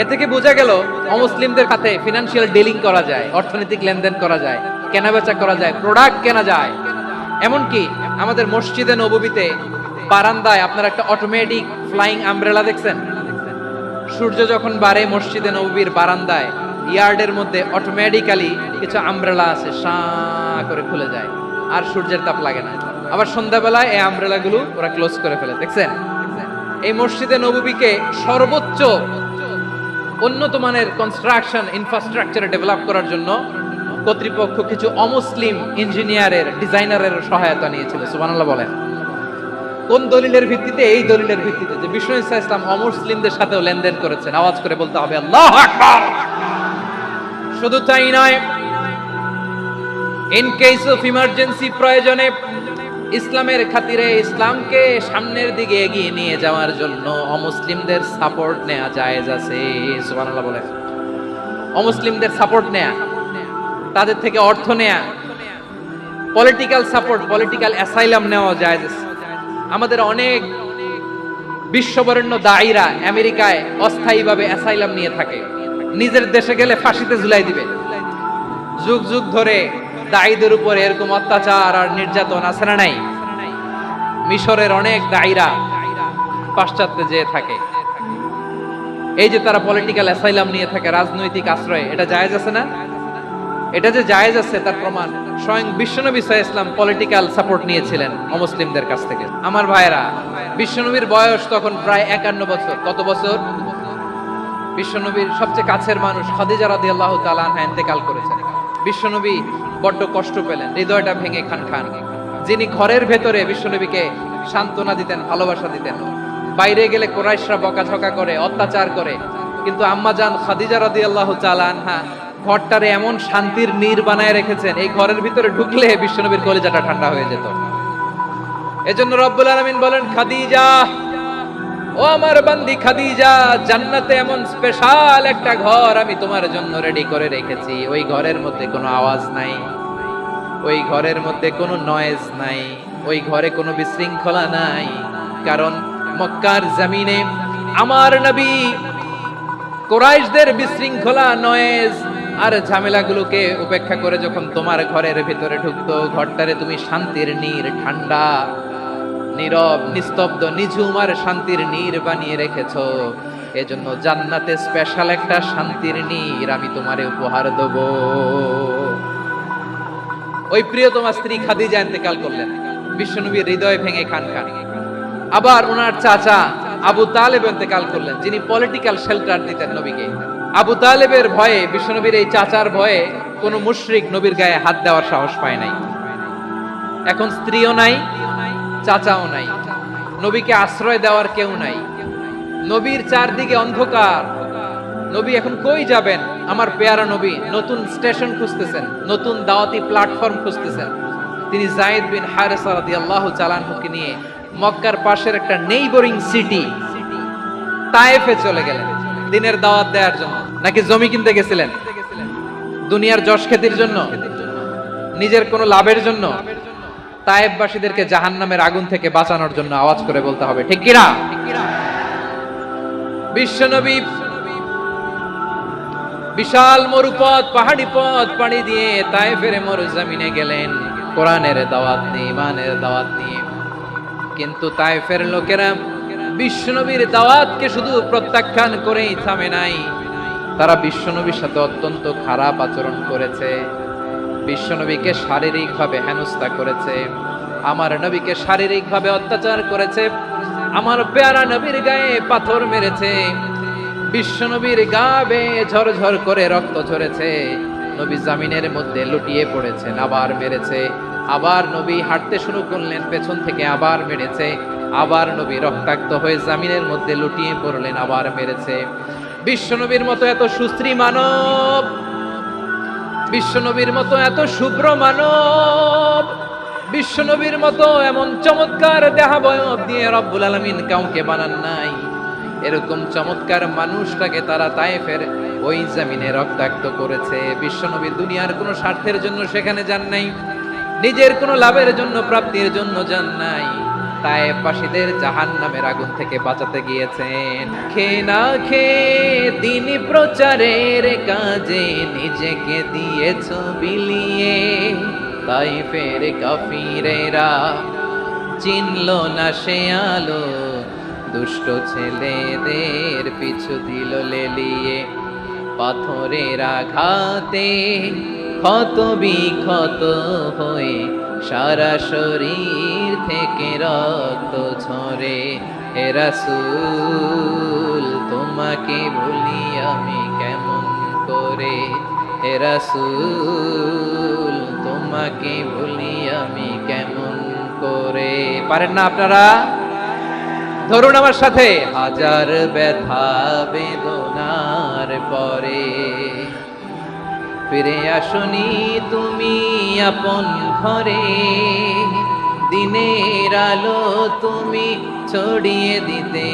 এ থেকে বোঝা গেল অমুসলিমদের সাথে ফিনান্সিয়াল ডিলিং করা যায়, অর্থনৈতিক লেনদেন করা যায়, কেনাবেচা করা যায়, প্রোডাক্ট কেনা যায়। এমনকি আমাদের মসজিদে নববীতে বারান্দায় আপনারা একটা অটোমেটিক ফ্লাইং আমব্রেলা দেখছেন? সূর্য যখন বাড়ে মসজিদে নববীর বারান্দায় ইয়ার্ডের মধ্যে অটোমেটিক্যালি কিছু আমব্রেলা আছে, শাঁ করে খুলে যায়, আর সূর্যের তাপ লাগে না। আবার সন্ধ্যাবেলায় এই আমব্রেলা গুলো ওরা ক্লোজ করে ফেলে, দেখছেন? এই মসজিদে নববীকে সর্বোচ্চ উন্নত মানের কনস্ট্রাকশন ইনফ্রাস্ট্রাকচার ডেভেলপ করার জন্য কর্তৃপক্ষ কিছু অমুসলিম ইঞ্জিনিয়ারের, ডিজাইনারের সহায়তা নিয়েছিল। সুবহানাল্লাহ বলেন। কোন দলিলের ভিত্তিতে? এই দলিলের ভিত্তিতে যে বিষ্ণু ঈসা ইসলাম অমুসলিমদের সাথেও লেনদেন করেছেন। আওয়াজ করে বলতে হবে আল্লাহু আকবার। শুধু তাই নয়, ইন কেস অফ ইমার্জেন্সি, প্রয়োজনে ইসলামের খাতিরে, ইসলামকে সামনের দিকে এগিয়ে নিয়ে যাওয়ার জন্য অমুসলিমদের সাপোর্ট নেওয়া জায়েজ আছে। সুবহানাল্লাহ বলেন। অমুসলিমদের সাপোর্ট নেয়া, তাদের থেকে অর্থ নেয়া, পলিটিক্যাল সাপোর্ট, পলিটিক্যাল অ্যাসাইলাম নেওয়া জায়েজ আছে। আমাদের অনেক বিশ্ববরেণ্য দায়ীরা আমেরিকায় অস্থায়ীভাবে অ্যাসাইলাম নিয়ে থাকে, নিজের দেশে গেলে ফাঁসিতে ঝুলাই দিবে। যুগ যুগ ধরে দায়ীদের উপর এরকম অত্যাচার আর নির্যাতন আছে না নাই? মিশরের অনেক দায়ীরা পাশ্চাত্যে যেয়ে থাকে, এই যে তারা পলিটিক্যাল অ্যাসাইলাম নিয়ে থাকে, রাজনৈতিক আশ্রয়, এটা জায়েজ আছে না? এটা যে জায়েজ আছে তার প্রমাণ স্বয়ং বিশ্বনবী সাল্লাল্লাহু আলাইহি ওয়াসাল্লাম পলিটিক্যাল সাপোর্ট নিয়েছিলেন অমুসলিমদের কাছ থেকে। আমার ভাইরা, বিশ্বনবীর বয়স তখন প্রায় 51 বছর। কত বছর? বিশ্বনবীর সবচেয়ে কাছের মানুষ খাদিজা রাদিয়াল্লাহু তাআলা আনহা ইন্তেকাল করেছেন। বিশ্বনবী বড্ড কষ্ট পেলেন, হৃদয়টা ভেঙে খান খান। যিনি ঘরের ভেতরে বিশ্বনবীকে সান্ত্বনা দিতেন, ভালোবাসা দিতেন, বাইরে গেলে কুরাইশরা বকাঝকা করে, অত্যাচার করে, কিন্তু আম্মা জান খাদিজা রাদিয়াল্লাহু তাআলা আনহা ঘরটারে এমন শান্তির নীড় বানায় রেখেছেন, এই ঘরের ভিতরে ঢুকলে বিশ্বনবীর কলিজাটা ঠান্ডা হয়ে যেত। এজন্য রব্বুল আলামিন বলেন, খাদিজা, ও আমার বান্দি খাদিজা, জান্নাতে এমন স্পেশাল একটা ঘর আমি তোমার জন্য রেডি করে রেখেছি। ওই ঘরের মধ্যে কোনো আওয়াজ নাই, ওই ঘরের মধ্যে কোনো নয়েজ নাই, ওই ঘরে কোনো বিশৃঙ্খলা নাই। কারণ মক্কার জমিনে আমার নবী কুরাইশদের বিশৃঙ্খলা, নয়েজ আর ঝামেলাগুলোকে উপেক্ষা করে যখন তোমার ঘরের ভিতরে ঢুকতো, ঘরটারে তুমি শান্তির নীড়, ঠান্ডা, নীরব, নিস্তব্ধ, নিঝুম আর শান্তির নীড় বানিয়ে রেখেছো। এজন্য জান্নাতে স্পেশাল একটা শান্তির নীড় আমি তোমারে উপহার দেব। ওই প্রিয়তমা স্ত্রী খাদিজা ইন্তেকাল করলেন, বিশ্বনবীর হৃদয় ভেঙে খান খান। আবার ওনার চাচা আবু তালেব ইন্তেকাল করলেন, যিনি পলিটিক্যাল শেল্টার দিতেন নবীকে। আবু তালেবের ভয়ে, বিশ্বনবীর এই চাচার ভয়ে কোনো মুশরিক নবীর গায়ে হাত দেওয়ার সাহস পায় নাই। এখন স্ত্রীও নাই, চাচাও নাই, নবীকে আশ্রয় দেওয়ার কেউ নাই, নবীর চারদিকে অন্ধকার। নবী এখন কই যাবেন? আমার পেয়ারা নবী নতুন স্টেশন খুঁজতেছেন, নতুন দাওয়াতি প্ল্যাটফর্ম খুঁজতেছেন। তিনি যায়েদ বিন হারেসা রাদিয়াল্লাহু তাআলা আনহুকে নিয়ে মক্কার পাশের একটা নেইবরিং সিটি তায়েফে চলে গেলেন দিনের দাওয়াত দেওয়ার জন্য। নাকি জমি কিনতে গেছিলেন? দুনিয়ার যশ খ্যাতির জন্য, নিজের কোনো লাভের জন্য? তায়েফবাসীদেরকে জাহান্নামের আগুন থেকে বাঁচানোর জন্য। আওয়াজ করে বলতে হবে ঠিক কিনা? বিশ্বনবী বিশাল মরুপথ, পাহাড়ি পথ পাড়ি দিয়ে তায়েফের মরুজমিনে গেলেন কোরআনের দাওয়াত নিয়ে, ইমানের দাওয়াত নিয়ে। কিন্তু তায়েফের লোকেরা বিশ্বনবীর দাওয়াতকে শুধু প্রত্যাখ্যান করেই থামে নাই, তারা বিশ্বনবীর সাথে অত্যন্ত খারাপ আচরণ করেছে, বিশ্বনবীকে শারীরিকভাবে হেনস্থা করেছে, আমার নবীকে শারীরিকভাবে অত্যাচার করেছে। আমার পেয়ারা নবীর গায়ে পাথর মেরেছে, বিশ্ব নবীর গা বেয়ে ঝরঝর করে রক্ত ঝরেছে, নবী জামিনের মধ্যে লুটিয়ে পড়েছেন, আবার মেরেছে, আবার নবী হাঁটতে শুরু করলেন, পেছন থেকে আবার মেরেছে, আবার নবী রক্তাক্ত হয়ে জামিনের মধ্যে লুটিয়ে পড়লেন, আবার মেরেছে। বিশ্ব নবীর মতো এত সুশ্রী মানব, বিশ্ব নবীর মতো এত শুভ্র মানব, বিশ্ব নবীর মতো এমন চমৎকার দেহাবয়ব দিয়ে রব্বুল আলামিন কাউকে বানান নাই। এরকম চমৎকার মানুষটাকে তারা তায়েফের ওই জমিনে রক্তাক্ত করেছে। বিশ্ব নবী দুনিয়ার কোনো স্বার্থের জন্য সেখানে যান নাই, নিজের কোনো লাভের জন্য, প্রাপ্তির জন্য যান নাই, তায়েফবাসীদের জাহান্নামের আগুন থেকে বাঁচাতে গিয়েছেন। খেয়ে না খেয়ে দিন প্রচারের কাজে নিজেকে দিয়েছ বিলিয়ে, তায়েফের কাফিরেরা চিনল না সে আলো, দুষ্ট ছেলেদের পিছু দিল লেলিয়ে, পাথরের আঘাতে ক্ষত বিক্ষত হয়ে সারা শরীর থেকে রক্ত ঝরে। হে রাসূল তোমাকে ভুলি আমি কেমন করে, হে রাসূল তোমাকে ভুলি আমি কেমন করে। পারেন না আপনারা? ধরুন আমার সাথে। হাজার ব্যথা বেদনার পরে ফিরে আসনি তুমি আপন ঘরে, দিনের আলো তুমি ছড়িয়ে দিতে,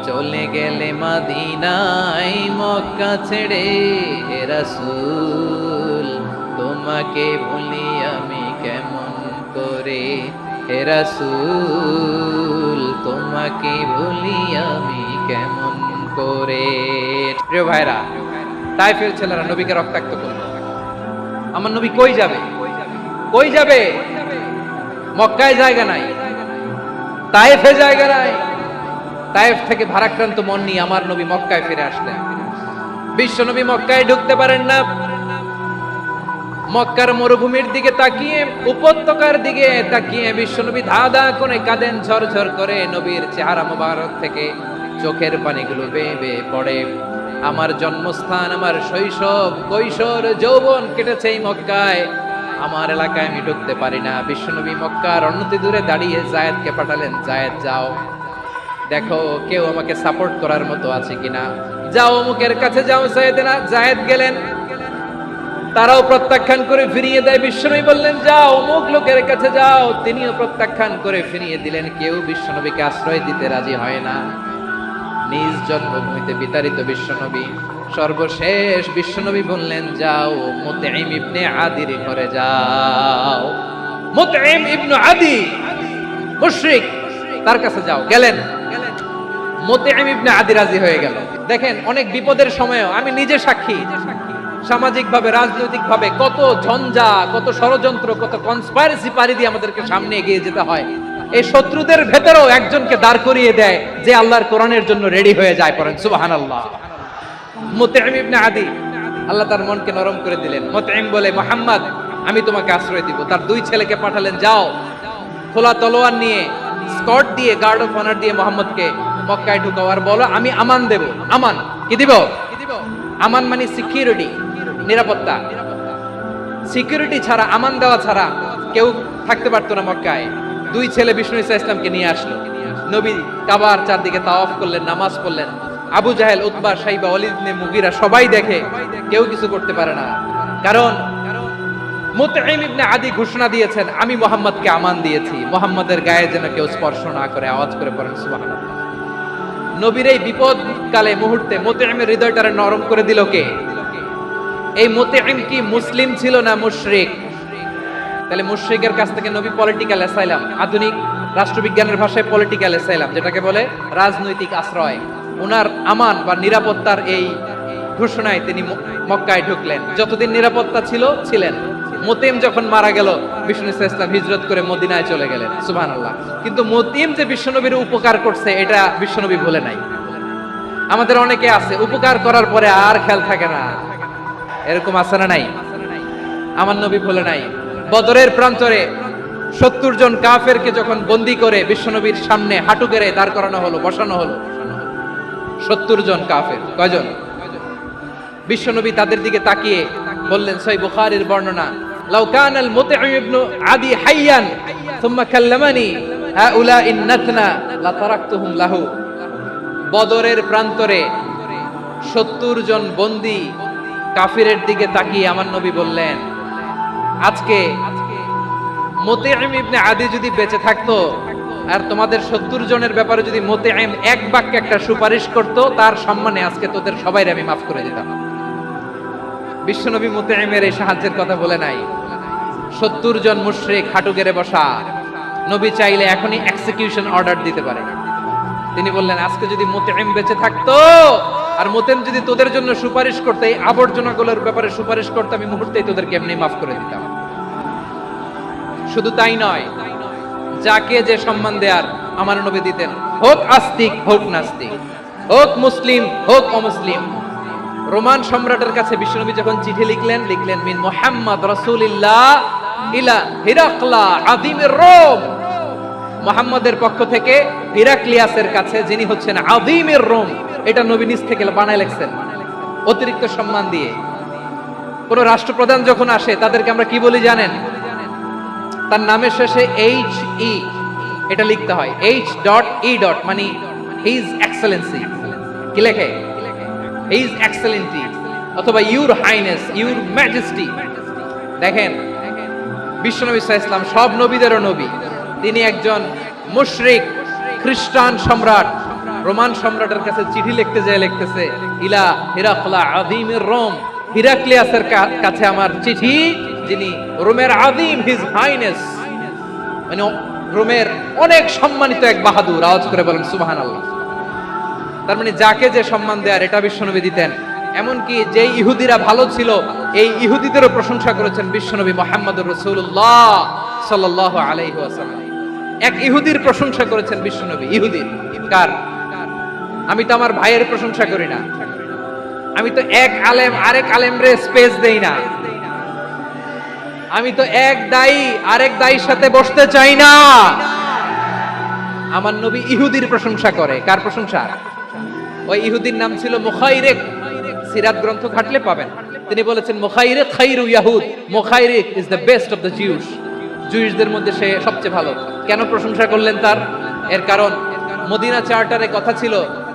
চলে গেলে মদিনায় মক্কা ছেড়ে। হে রাসূল তোমাকে ভুলি আমি কেমন করে, হে রাসূল তোমাকে ভুলি আমি কেমন করে। প্রিয় ভাইরা, তায়েফের ছেলেরা নবীকে রক্তাক্ত করলো। আমার নবী কই যাবে? কই যাবে? মক্কায় জায়গা নাই, তায়েফে জায়গা নাই। তায়েফ থেকে ভারাক্রান্ত মন নিয়ে আমার নবী মক্কায় ফিরে আসলেন। বিশ্ব নবী মক্কায় ঢুকতে পারেন না। মক্কার মরুভূমির দিকে তাকিয়ে, উপত্যকার দিকে তাকিয়ে বিশ্বনবী ধা ধা করে কাঁদেন, ঝরঝর করে নবীর চেহারা মোবারক থেকে চোখের পানিগুলো বেয়ে বেয়ে পড়ে। আমার জন্মস্থান, আমার শৈশব, কৈশোর, যৌবন কেটেছে এই মক্কায়, আমার এলাকায় আমি ঢুকতে পারি না। বিশ্বনবী মক্কার অনতি দূরে দাঁড়িয়ে জায়েদকে পাঠালেন, জায়েদ যাও দেখো কেউ আমাকে সাপোর্ট করার মতো আছে কিনা, যাও অমুকের কাছে যাও। জায়েদ গেলেন, তারাও প্রত্যাখ্যান করে ফিরিয়ে দেয়। বিশ্বনবী বললেন যাও অমুক লোকের কাছে যাও, তিনিও প্রত্যাখ্যান করে ফিরিয়ে দিলেন। কেউ বিশ্বনবীকে আশ্রয় দিতে রাজি হয় না। নিজ জন্মভূমিতে বিতাড়িত বিশ্বনবী, সর্বশেষ বিশ্বনবী বললেন যাও মুতঈম ইবনে আদির ঘরে যাও। মুতঈম ইবনে আদি মুশরিক, তার কাছে যাও। গেলেন, মুতঈম ইবনে আদি রাজি হয়ে গেল। দেখেন অনেক বিপদের সময়ও আমি নিজে সাক্ষী, সামাজিকভাবে, রাজনৈতিকভাবে কত ঝঞ্ঝা, কত ষড়যন্ত্র, কত কনস্পাইরেসি পাড়ি দিয়ে আমাদেরকে সামনে এগিয়ে যেতে হয়। এই শত্রুদের ভেতরেও একজনকে দাঁড় করিয়ে দেয় যে আল্লাহর কোরআনের জন্য রেডি হয়ে যায়। পড়েন সুবহানাল্লাহ। মুতঈম ইবনে আদি, আল্লাহ তার মনকে নরম করে দিলেন। মুতঈম বলে মুহাম্মদ আমি তোমাকে আশ্রয় দিব। তার দুই ছেলেকে পাঠালেন, যাও খোলা তলোয়ার নিয়ে, স্কট দিয়ে, গার্ড অফ অনার দিয়ে মুহাম্মদকে মক্কায় ঢুকাও আর বলো আমি আমান দেব। আমান কি দিব? আমান মানে সিকিউরিটি, নিরাপত্তা। সিকিউরিটি ছাড়া, আমান দেওয়া ছাড়া কেউ থাকতে পারতো না মক্কায়। দুই ছেলে বিষ্ণু ইসা ইসলামকে নিয়ে আসলো। নবী কাবার চারদিকে তাওয়াফ করলেন, নামাজ পড়লেন। আবু জাহেল, উতবা, শাইবা, ওয়ালিদ ইবনে মুগীরা সবাই দেখে, কেউ কিছু করতে পারে না। কারণ মুতঈম ইবনে আদি ঘোষণা দিয়েছেন আমি মুহাম্মদকে আমান দিয়েছি, মুহাম্মদের গায়ে যেন কেউ স্পর্শ না করে। আওয়াজ করে পড়েন সুবহানাল্লাহ। নবীর এই বিপদ কালে মুহূর্তে মুতঈমের হৃদয়টারে নরম করে দিল কে? এই মুতঈম কি মুসলিম ছিল না মুশরিক? তাহলে মুশরিকের কাছ থেকে নবী পলিটিক্যাল অ্যাসাইলাম, আধুনিক রাষ্ট্রবিজ্ঞানের ভাষায় পলিটিক্যাল অ্যাসাইলাম, যেটাকে বলে রাজনৈতিক আশ্রয়, উনার আমান বা নিরাপত্তার এই ঘোষণায় তিনি মক্কায় ঢুকলেন। যতদিন নিরাপত্তা ছিল ছিলেন। মুতঈম যখন মারা গেল, বিষ্ণু ইসলাম হিজরত করে মদিনায় চলে গেলেন। সুবহানাল্লাহ। কিন্তু মুতঈম যে বিশ্বনবীর উপকার করছে এটা বিশ্বনবী ভুলে নাই। আমাদের অনেকে আছে উপকার করার পরে আর খেয়াল থাকে না, এরকম আছে না নাই? আমার নবী ভুলে নাই। বদরের প্রান্তরে 70 জন কাফেরকে যখন বন্দী করে বিশ্বনবীর সামনে হাঁটু গেড়ে দাঁড় করানো হলো, বসানো হলো, 70 জন কাফের। কয়জন? বিশ্বনবী তাদের দিকে তাকিয়ে বললেন, সহিহ বুখারীর বর্ণনা, লাউ কানাল মুতঈম ইবনে আদি হাইয়ান সুম্মা কাল্লামানি হাউলাই নাতনা লা তারাকতুহুম লাহু। বদরের প্রান্তরে 70 জন বন্দী কাফিরের দিকে তাকিয়ে আমার নবী বললেন, আজকে মুতঈম ইবনে আদি যদি বেঁচে থাকতো আর তোমাদের 70 জনের ব্যাপারে যদি মুতঈম এক বাক্যে একটা সুপারিশ করত, তার সম্মানে আজকে তোদের সবাইকে আমি মাফ করে দিতাম। বিশ্বনবী মুতঈমের এই সাহায্যের কথা বলে নাই। 70 জন মুশরিক হাঁটু গেড়ে বসা, নবী চাইলে এখনই এক্সিকিউশন অর্ডার দিতে পারে। তিনি বললেন, আজকে যদি মুতঈম বেঁচে থাকতো আর মুতঈম যদি তোদের জন্য সুপারিশ করতে, এই আবর্জনাগুলোর ব্যাপারে সুপারিশ করতে, আমি মুহূর্তেই তোদেরকে এমনি মাফ করে দিতাম। শুধু তাই নয়, যাকে যে সম্মান দেয়ার আমার নবী দিতেন, হোক আস্তিক হোক নাস্তিক, হোক মুসলিম হোক অমুসলিম। রোমান সম্রাটের কাছে বিশ্বনবী যখন চিঠি লিখলেন মিন মুহাম্মদ রাসূলিল্লাহ ইলা হিরাকলা আযীমির রোম, মুহাম্মদের পক্ষ থেকে হিরাক্লিয়াসের কাছে, যিনি হচ্ছেন আযীমির রোম। এটা নবী নিজ থেকে বানায় লিখছেন অতিরিক্ত সম্মান দিয়ে। কোন রাষ্ট্রপ্রধান যখন আসে তাদেরকে আমরা কি বলি জানেন? তার নামের শেষে এইচ ই এটা লিখতে হয়, H.E. মানে হিজ এক্সেলেন্সি। কি লেখে? হিজ এক্সেলেন্সি অথবা ইউর হাইনেস, ইউর ম্যাজেস্টি। দেখেন, বিশ্বনবী সাল্লাল্লাহু আলাইহি ওয়াসাল্লাম সব নবীদেরও নবী। তিনি একজন মুশরিক খ্রিস্টান সম্রাট, রোমান সম্রাটের কাছে চিঠি লিখতে যায়, লিখতেছে, ইলা হিরাকলা আযীমির রোম, হিরাক্লিয়াসের কাছে আমার চিঠি, যিনি রোমের আযীম, হিজ হাইনেস, মানে রোমের অনেক সম্মানিত এক বাহাদুর। আওয়াজ করে বলেন সুবহানাল্লাহ। তার মানে যাকে যে সম্মান দেয়ার এটা বিশ্বনবী দিতেন। এমনকি যে ইহুদিরা ভালো ছিল, এই ইহুদিদেরও প্রশংসা করেছেন বিশ্বনবী মুহাম্মদুর রাসূলুল্লাহ সাল্লাল্লাহু আলাইহি ওয়াসাল্লাম। এক ইহুদির প্রশংসা করেছেন বিশ্বনবী। ইহুদির কার? আমি তো আমার ভাইয়ের প্রশংসা করি না, আমি তো এক আলেম আরেক আলেমরে স্পেস দেই না, আমি তো এক দায়ী আরেক দায়ীর সাথে বসতে চাই না। আমার নবী ইহুদির প্রশংসা করে। কার প্রশংসা? ওই ইহুদির নাম ছিল মুখাইরিক। সিরাত গ্রন্থ ঘাটলে পাবেন। তিনি বলেছেন, মুখাইরিক খাইরু ইয়াহুদ, Mukhayriq is the best of the Jews. জুইশদের মধ্যে সে সবচেয়ে ভালো। কেন প্রশংসা করলেন তার? এর কারণ মদিনা চার্টারে কথা ছিল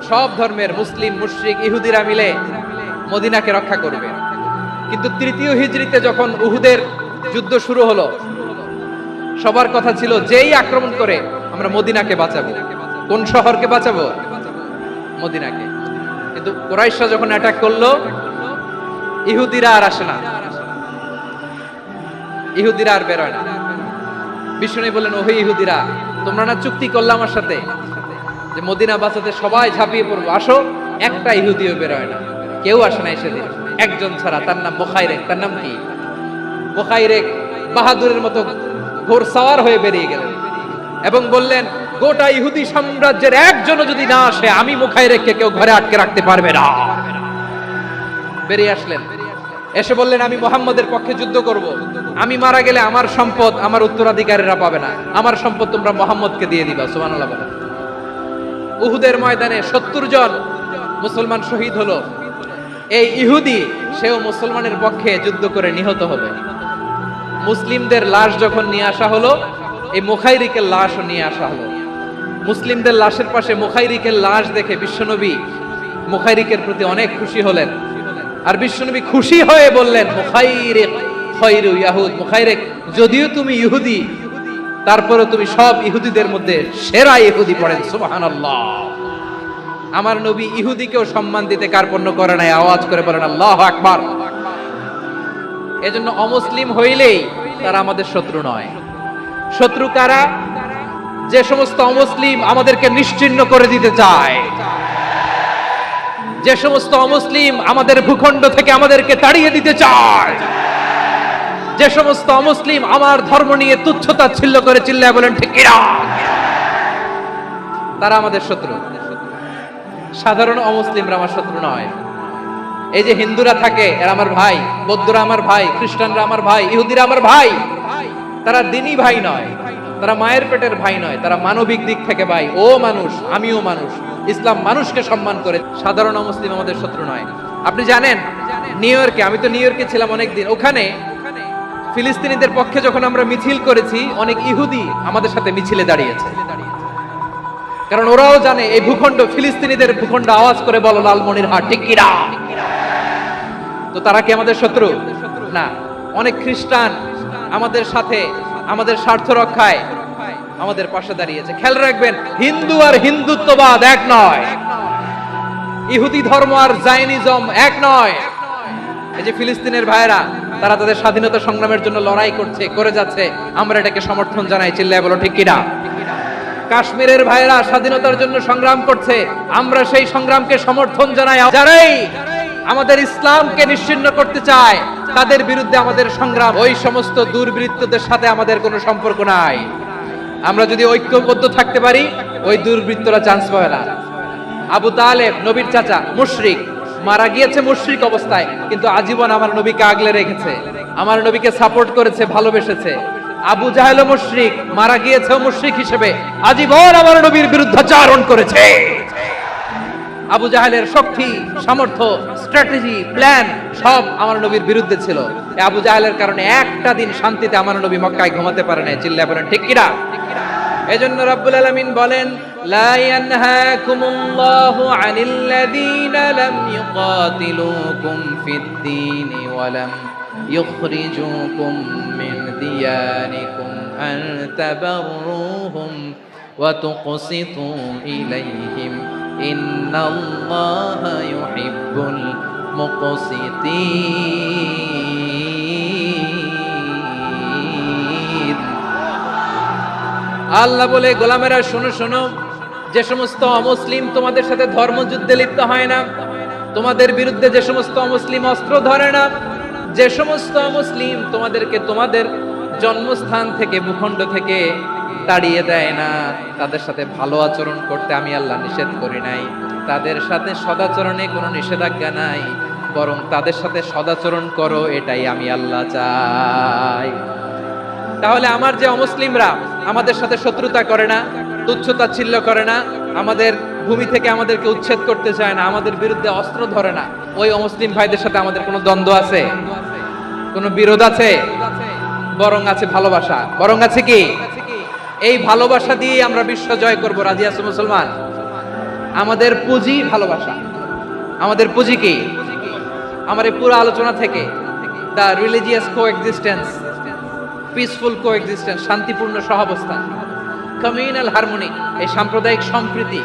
সব ধর্মের মুসলিম, মুশরিক, ইহুদিরা মিলে মদিনাকে রক্ষা করবে। কিন্তু 3য় হিজরিতে যখন উহুদের যুদ্ধ শুরু হলো, সবার কথা ছিল যেই আক্রমণ করে আমরা মদিনাকে বাঁচাবো। কোন শহরকে বাঁচাবো? মদিনাকে। কিন্তু কুরাইশরা যখন অ্যাটাক করলো, ইহুদিরা আর আসে না, ইহুদিরা আর বেরোয় না। বিষ্ণু বললেন, ওহে ইহুদিরা, তোমরা না চুক্তি করলে আমার সাথে যে মদিনা বাঁচাতে সবাই ঝাঁপিয়ে পড়বো, আসো। একটা ইহুদিও বেরোয় না, কেউ আসে না সেদিন, একজন ছাড়া। তার নাম মুখাইরিক। তার নাম কি? মুখাইরিক বাহাদুরের মতো ঘোড়সাওয়ার হয়ে বেরিয়ে গেলেন এবং বললেন, গোটা ইহুদি সাম্রাজ্যের একজনও যদি না আসে, আমি মুখাইরিককে কেউ ঘরে আটকে রাখতে পারবে না। বেরিয়ে আসলেন, এসে বললেন, আমি মুহাম্মদের পক্ষে যুদ্ধ করব। আমি মারা গেলে আমার সম্পদ আমার উত্তরাধিকারীরা পাবে না, আমার সম্পদ তোমরা মুহাম্মদকে দিয়ে দিবা। সুবহানাল্লাহ বলেন। উহুদের ময়দানে 70 জন মুসলমান শহীদ হলো। এই ইহুদি, সেও মুসলমানের পক্ষে যুদ্ধ করে নিহত হবে। মুসলিমদের লাশ যখন নিয়ে আসা হলো, এই মুখাইরিকের লাশও নিয়ে আসা হলো। মুসলিমদের লাশের পাশে মুখাইরিকের লাশ দেখে বিশ্বনবী মুখাইরিকের প্রতি অনেক খুশি হলেন। আর বিশ্বনবী খুশি হয়ে বললেন, মুখাইরিক খায়রু ইয়াহুদ, মুখাইরিক যদিও তুমি ইহুদি, তারপরে তুমি সব ইহুদিদের মধ্যে সেরা ইহুদি। পড়েন সুবহানাল্লাহ। আমার নবী ইহুদিকেও সম্মান দিতে কার্পণ্য করে নাই। আওয়াজ করে বলেন আল্লাহু আকবার। এজন্য অমুসলিম হইলেই তারা আমাদের শত্রু নয়। শত্রু কারা? যে সমস্ত অমুসলিম আমাদেরকে নিশ্চিহ্ন করে দিতে চায়, যে সমস্ত অমুসলিম আমাদের ভূখণ্ড থেকে আমাদেরকে তাড়িয়ে দিতে চায়, যে সমস্ত অমুসলিম আমার ধর্ম নিয়ে তুচ্ছতাচ্ছিল্য করে চিল্লায় বলেন ঠিক কিনা, তারা আমাদের শত্রু। সাধারণ অমুসলিমরা আমার শত্রু নয়। এই যে হিন্দুরা থাকে, এরা আমার ভাই, বৌদ্ধরা আমার ভাই, খ্রিস্টানরা আমার ভাই, ইহুদিরা আমার ভাই, তারা দিনই ভাই নয়। তারা মায়ের পেটের ভাই নয়, তারা মানবিক দিক থেকে ভাই। ও মানুষ, আমিও মানুষ। ইসলাম মানুষকে সম্মান করে, সাধারণ মুসলিম আমাদের শত্রু নয়। আপনি জানেন নিউ ইয়র্কে, আমি তো নিউ ইয়র্কে ছিলাম অনেকদিন, ওখানে ফিলিস্তিনিদের পক্ষে যখন আমরা মিছিল করেছি, অনেক ইহুদি আমাদের সাথে মিছিলে দাঁড়িয়েছে। কারণ ওরাও জানে এই ভূখণ্ড ফিলিস্তিনিদের ভূখণ্ড, আওয়াজ করে বলো লালমনিরহাট ঠিক কি না। তো তারা কি আমাদের শত্রু? না। অনেক খ্রিস্টান আমাদের সাথে, আমাদের স্বার্থ রক্ষায় আমাদের পাশে দাঁড়িয়েছে। খেয়াল রাখবেন, হিন্দু আর হিন্দুত্ববাদ এক নয়, ইহুদি ধর্ম আর জায়নিজম এক নয়। এই যে ফিলিস্তিনের ভাইরা, তারা তাদের স্বাধীনতা সংগ্রামের জন্য লড়াই করছে, করে যাচ্ছে, আমরা এটাকে সমর্থন জানাই, চিল্লায় বলো ঠিক কিনা। কাশ্মীরের ভাইরা স্বাধীনতার জন্য সংগ্রাম করছে, আমরা সেই সংগ্রামকে সমর্থন জানাই। যারাই আমাদের ইসলামকে নিশ্চিহ্ন করতে চায়, তাদের বিরুদ্ধে আমাদের সংগ্রাম। ওই সমস্ত দুর্বৃত্তদের সাথে আমাদের কোনো সম্পর্ক নাই। আমরা যদি ঐক্যবদ্ধ থাকতে পারি, ওই দুর্বৃত্তরা চান্স পাবে না। আবু তালেব নবীর চাচা, মুশরিক, মারা গিয়েছে মুশরিক অবস্থায়, কিন্তু আজীবন আমার নবীকে আগলে রেখেছে, আমার নবীকে সাপোর্ট করেছে, ভালোবেসেছে। আবু জাহেল মুশরিক, মারা গিয়েছে মুশরিক হিসেবে, আজীবন আমার নবীর বিরুদ্ধাচারণ করেছে। আবু জাহেলের শক্তি, সামর্থ্য, স্ট্র্যাটেজি, প্ল্যান সব আমার নবীর বিরুদ্ধে ছিল। এই আবু জাহেলের কারণে একটা দিন শান্তিতে আমার নবী মক্কায় ঘুমাতে পারে না, চিল্লায় বলেন ঠিক কিনা। এজন্য রাব্বুল আলামিন বলেন, লা ইয়ানহাকুমুল্লাহু আনিল্লাযীনা লাম ইউকাতিলুকুম ফিদ-দীন ওয়া লাম ইখরিজুকুম মিন দিয়ারিকুম আন তাবাররুহুম ওয়া তুকসিতু ইলাইহিম ইন্নাল্লাহা ইউহিব্বুল মুকসিতিন। আল্লাহ বলে, গোলামেরা শোনো শোনো, যে সমস্ত অমুসলিম তোমাদের সাথে ধর্মযুদ্ধে লিপ্ত হয় না, তোমাদের বিরুদ্ধে যে সমস্ত অমুসলিম অস্ত্র ধরে না, যে সমস্ত অমুসলিম তোমাদেরকে তোমাদের জন্মস্থান থেকে, ভূখণ্ড থেকে তাড়িয়ে দেয় না, তাদের সাথে ভালো আচরণ করতে আমি আল্লাহ নিষেধ করি নাই। তাদের সাথে সদাচরণে কোনো নিষেধাজ্ঞা নাই, বরং তাদের সাথে সদাচরণ করো, এটাই আমি আল্লাহ চাই। তাহলে আমার যে অমুসলিমরা আমাদের সাথে শত্রুতা করে না, তুচ্ছতাচ্ছিল্য করে না, আমাদের ভূমি থেকে আমাদেরকে উচ্ছেদ করতে চায় না, আমাদের বিরুদ্ধে অস্ত্র ধরে না, ওই অমুসলিম ভাইদের সাথে আমাদের কোনো দ্বন্দ্ব আছে? কোনো বিরোধ আছে? বরং আছে ভালোবাসা। বরং আছে কি? এই ভালোবাসা দিয়ে আমরা বিশ্ব জয় করব। রাজি আছো মুসলমান? আমাদের পুঁজি ভালোবাসা। আমাদের পুঁজি কি? আমার এই পুরো আলোচনা থেকে the religious coexistence, peaceful coexistence, শান্তিপূর্ণ সহাবস্থান, কমিউনাল হারমোনি, এই সাম্প্রদায়িক সম্প্রীতি,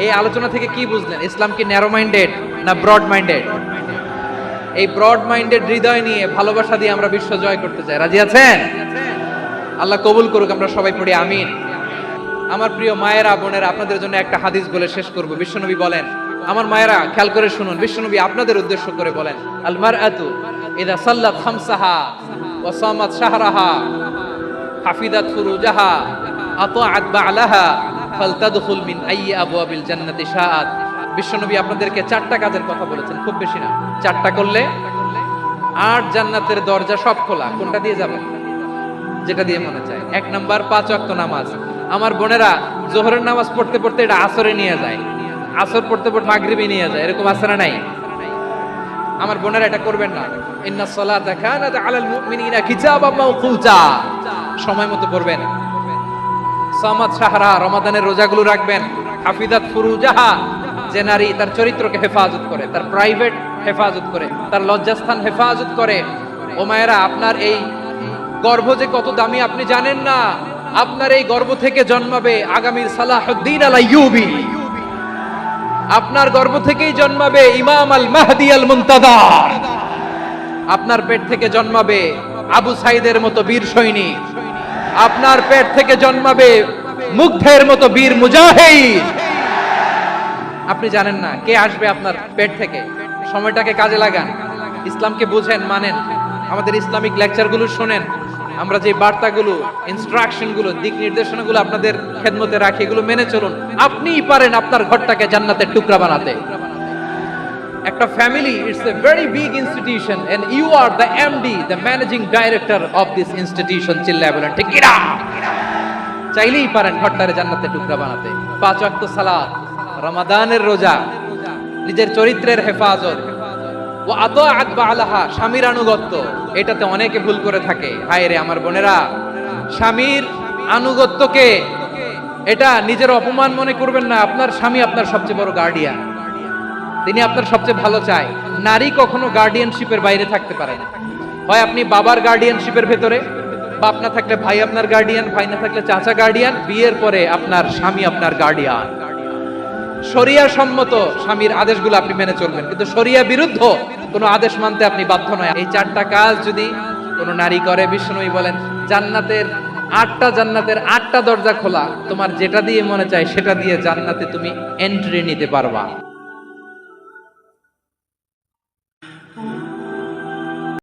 এই আলোচনা থেকে কি বুঝলেন? ইসলাম কি ন্যারো মাইন্ডেড না ব্রড মাইন্ডেড? এই ব্রড মাইন্ডেড হৃদয় নিয়ে, ভালোবাসা দিয়ে আমরা বিশ্ব জয় করতে চাই। রাজি আছেন? আল্লাহ কবুল করুক, আমরা সবাই পড়ি আমিন। আমার প্রিয় মায়েরা, বোনেরা, আপনাদের জন্য একটা হাদিস বলে শেষ করব। বিশ্বনবী বলেন, আমার মায়েরা খেয়াল করে শুনুন, বিশ্বনবী আপনাদের উদ্দেশ্য করে বলেন, আল মারআতু ইযা সাল্লাত খামসাহা ওয়া সামাত শাহরাহা হাফিজাত ফুরুজাহা আতাআত বা'লাহা ফালতাদখুল মিন আইয়ি আবওয়াবিল জান্নাতি শাআত। বিশ্বনবী আপনাদেরকে 4টা কাজের কথা বলেছেন, খুব বেশি না। 4টা করলে 8 জান্নাতের দরজা সব খোলা। কোনটা দিয়ে যাবেন? যেটা দিয়ে মনে চায়। 1 নাম্বার 5 ওয়াক্ত নামাজ। আমার বোনেরা জোহরের নামাজ পড়তে পড়তে এটা আসরে নিয়ে যায়, আসর পড়তে পড়তে মাগরিবে নিয়ে যায়, এরকম আছে না নাই? আমার বোনেরা এটা করবেন না। ইন্নাস সালাতা কানাত আলাল মুমিনিনা কিতাবাম মাওকুতা, সময় মতো পড়বেন। সামাত শাহরা, রমাদানের রোজাগুলো রাখবেন। হাফিজাত ফুরুজাহা, যে নারী তার চরিত্রকে হেফাজত করে, তার প্রাইভেট হেফাজত করে, তার লজ্জাস্থান হেফাজত করে। ও মায়েরা, আপনার এই গর্ভ যে কত দামি আপনি জানেন না। আপনার এই গর্ভ থেকে জন্মাবে আগামীর সালাহুদ্দিন আল আইয়ুবী। আপনার গর্ভ থেকেই জন্মাবে ইমাম আল মাহদি আল মুনতাজার। আপনার পেট থেকে জন্মাবে আবু সাইদের মতো বীর সৈনিক। আপনার পেট থেকে জন্মাবে মুগ্ধের মতো বীর মুজাহিদ। আপনি জানেন না কে আসবে আপনার পেট থেকে। সময়টাকে কাজে লাগান, ইসলামকে বুঝেন, মানেন, আমাদের ইসলামিক লেকচারগুলো শোনেন। আমরা যে বার্তাগুলো, ইনস্ট্রাকশনগুলো, দিক নির্দেশনাগুলো আপনাদের খেদমতে রাখি, এগুলো মেনে চলুন। আপনিই পারেন আপনার ঘরটাকে জান্নাতের টুকরা বানাতে। একটা family, it's a very big institution and you are the MD, the managing director of this institution. চিল্লায় বলেন ঠিক কিনা? চাইলেই পারেন ঘরটারে জান্নাতের টুকরা বানাতে। 5 ওয়াক্ত সালাত, রমাদানের রোজা, নিজের চরিত্রের হেফাজত, ও আতাআত বালাহা, স্বামীর আনুগত্য, এটাতে অনেকে ভুল করে থাকে। হায় রে আমার বোনেরা, স্বামীর আনুগত্যকে এটা নিজের অপমান মনে করবেন না। আপনার স্বামী আপনার সবচেয়ে বড় গার্ডিয়ান, তিনি আপনার সবচেয়ে ভালো চায়। নারী কখনো গার্ডিয়ানশিপের বাইরে থাকতে পারে না। হয় আপনি বাবার গার্ডিয়ানশিপের ভেতরে, বা আপনার থাকলে ভাই আপনার গার্ডিয়ান, ভাই না থাকলে চাচা গার্ডিয়ান, বিয়ের পরে আপনার স্বামী আপনার গার্ডিয়ান। শরিয়া সম্মত স্বামীর আদেশগুলো আপনি মেনে চলবেন, কিন্তু শরিয়া বিরুদ্ধ কোনো আদেশ মানতে আপনি বাধ্য নয়। এই 4টা কাজ যদি কোনো নারী করে, বিষ্ণুই বলেন জান্নাতের 8টা দরজা খোলা, তোমার যেটা দিয়ে মনে চায় সেটা দিয়ে জান্নাতে তুমি এন্ট্রি নিতে পারবা।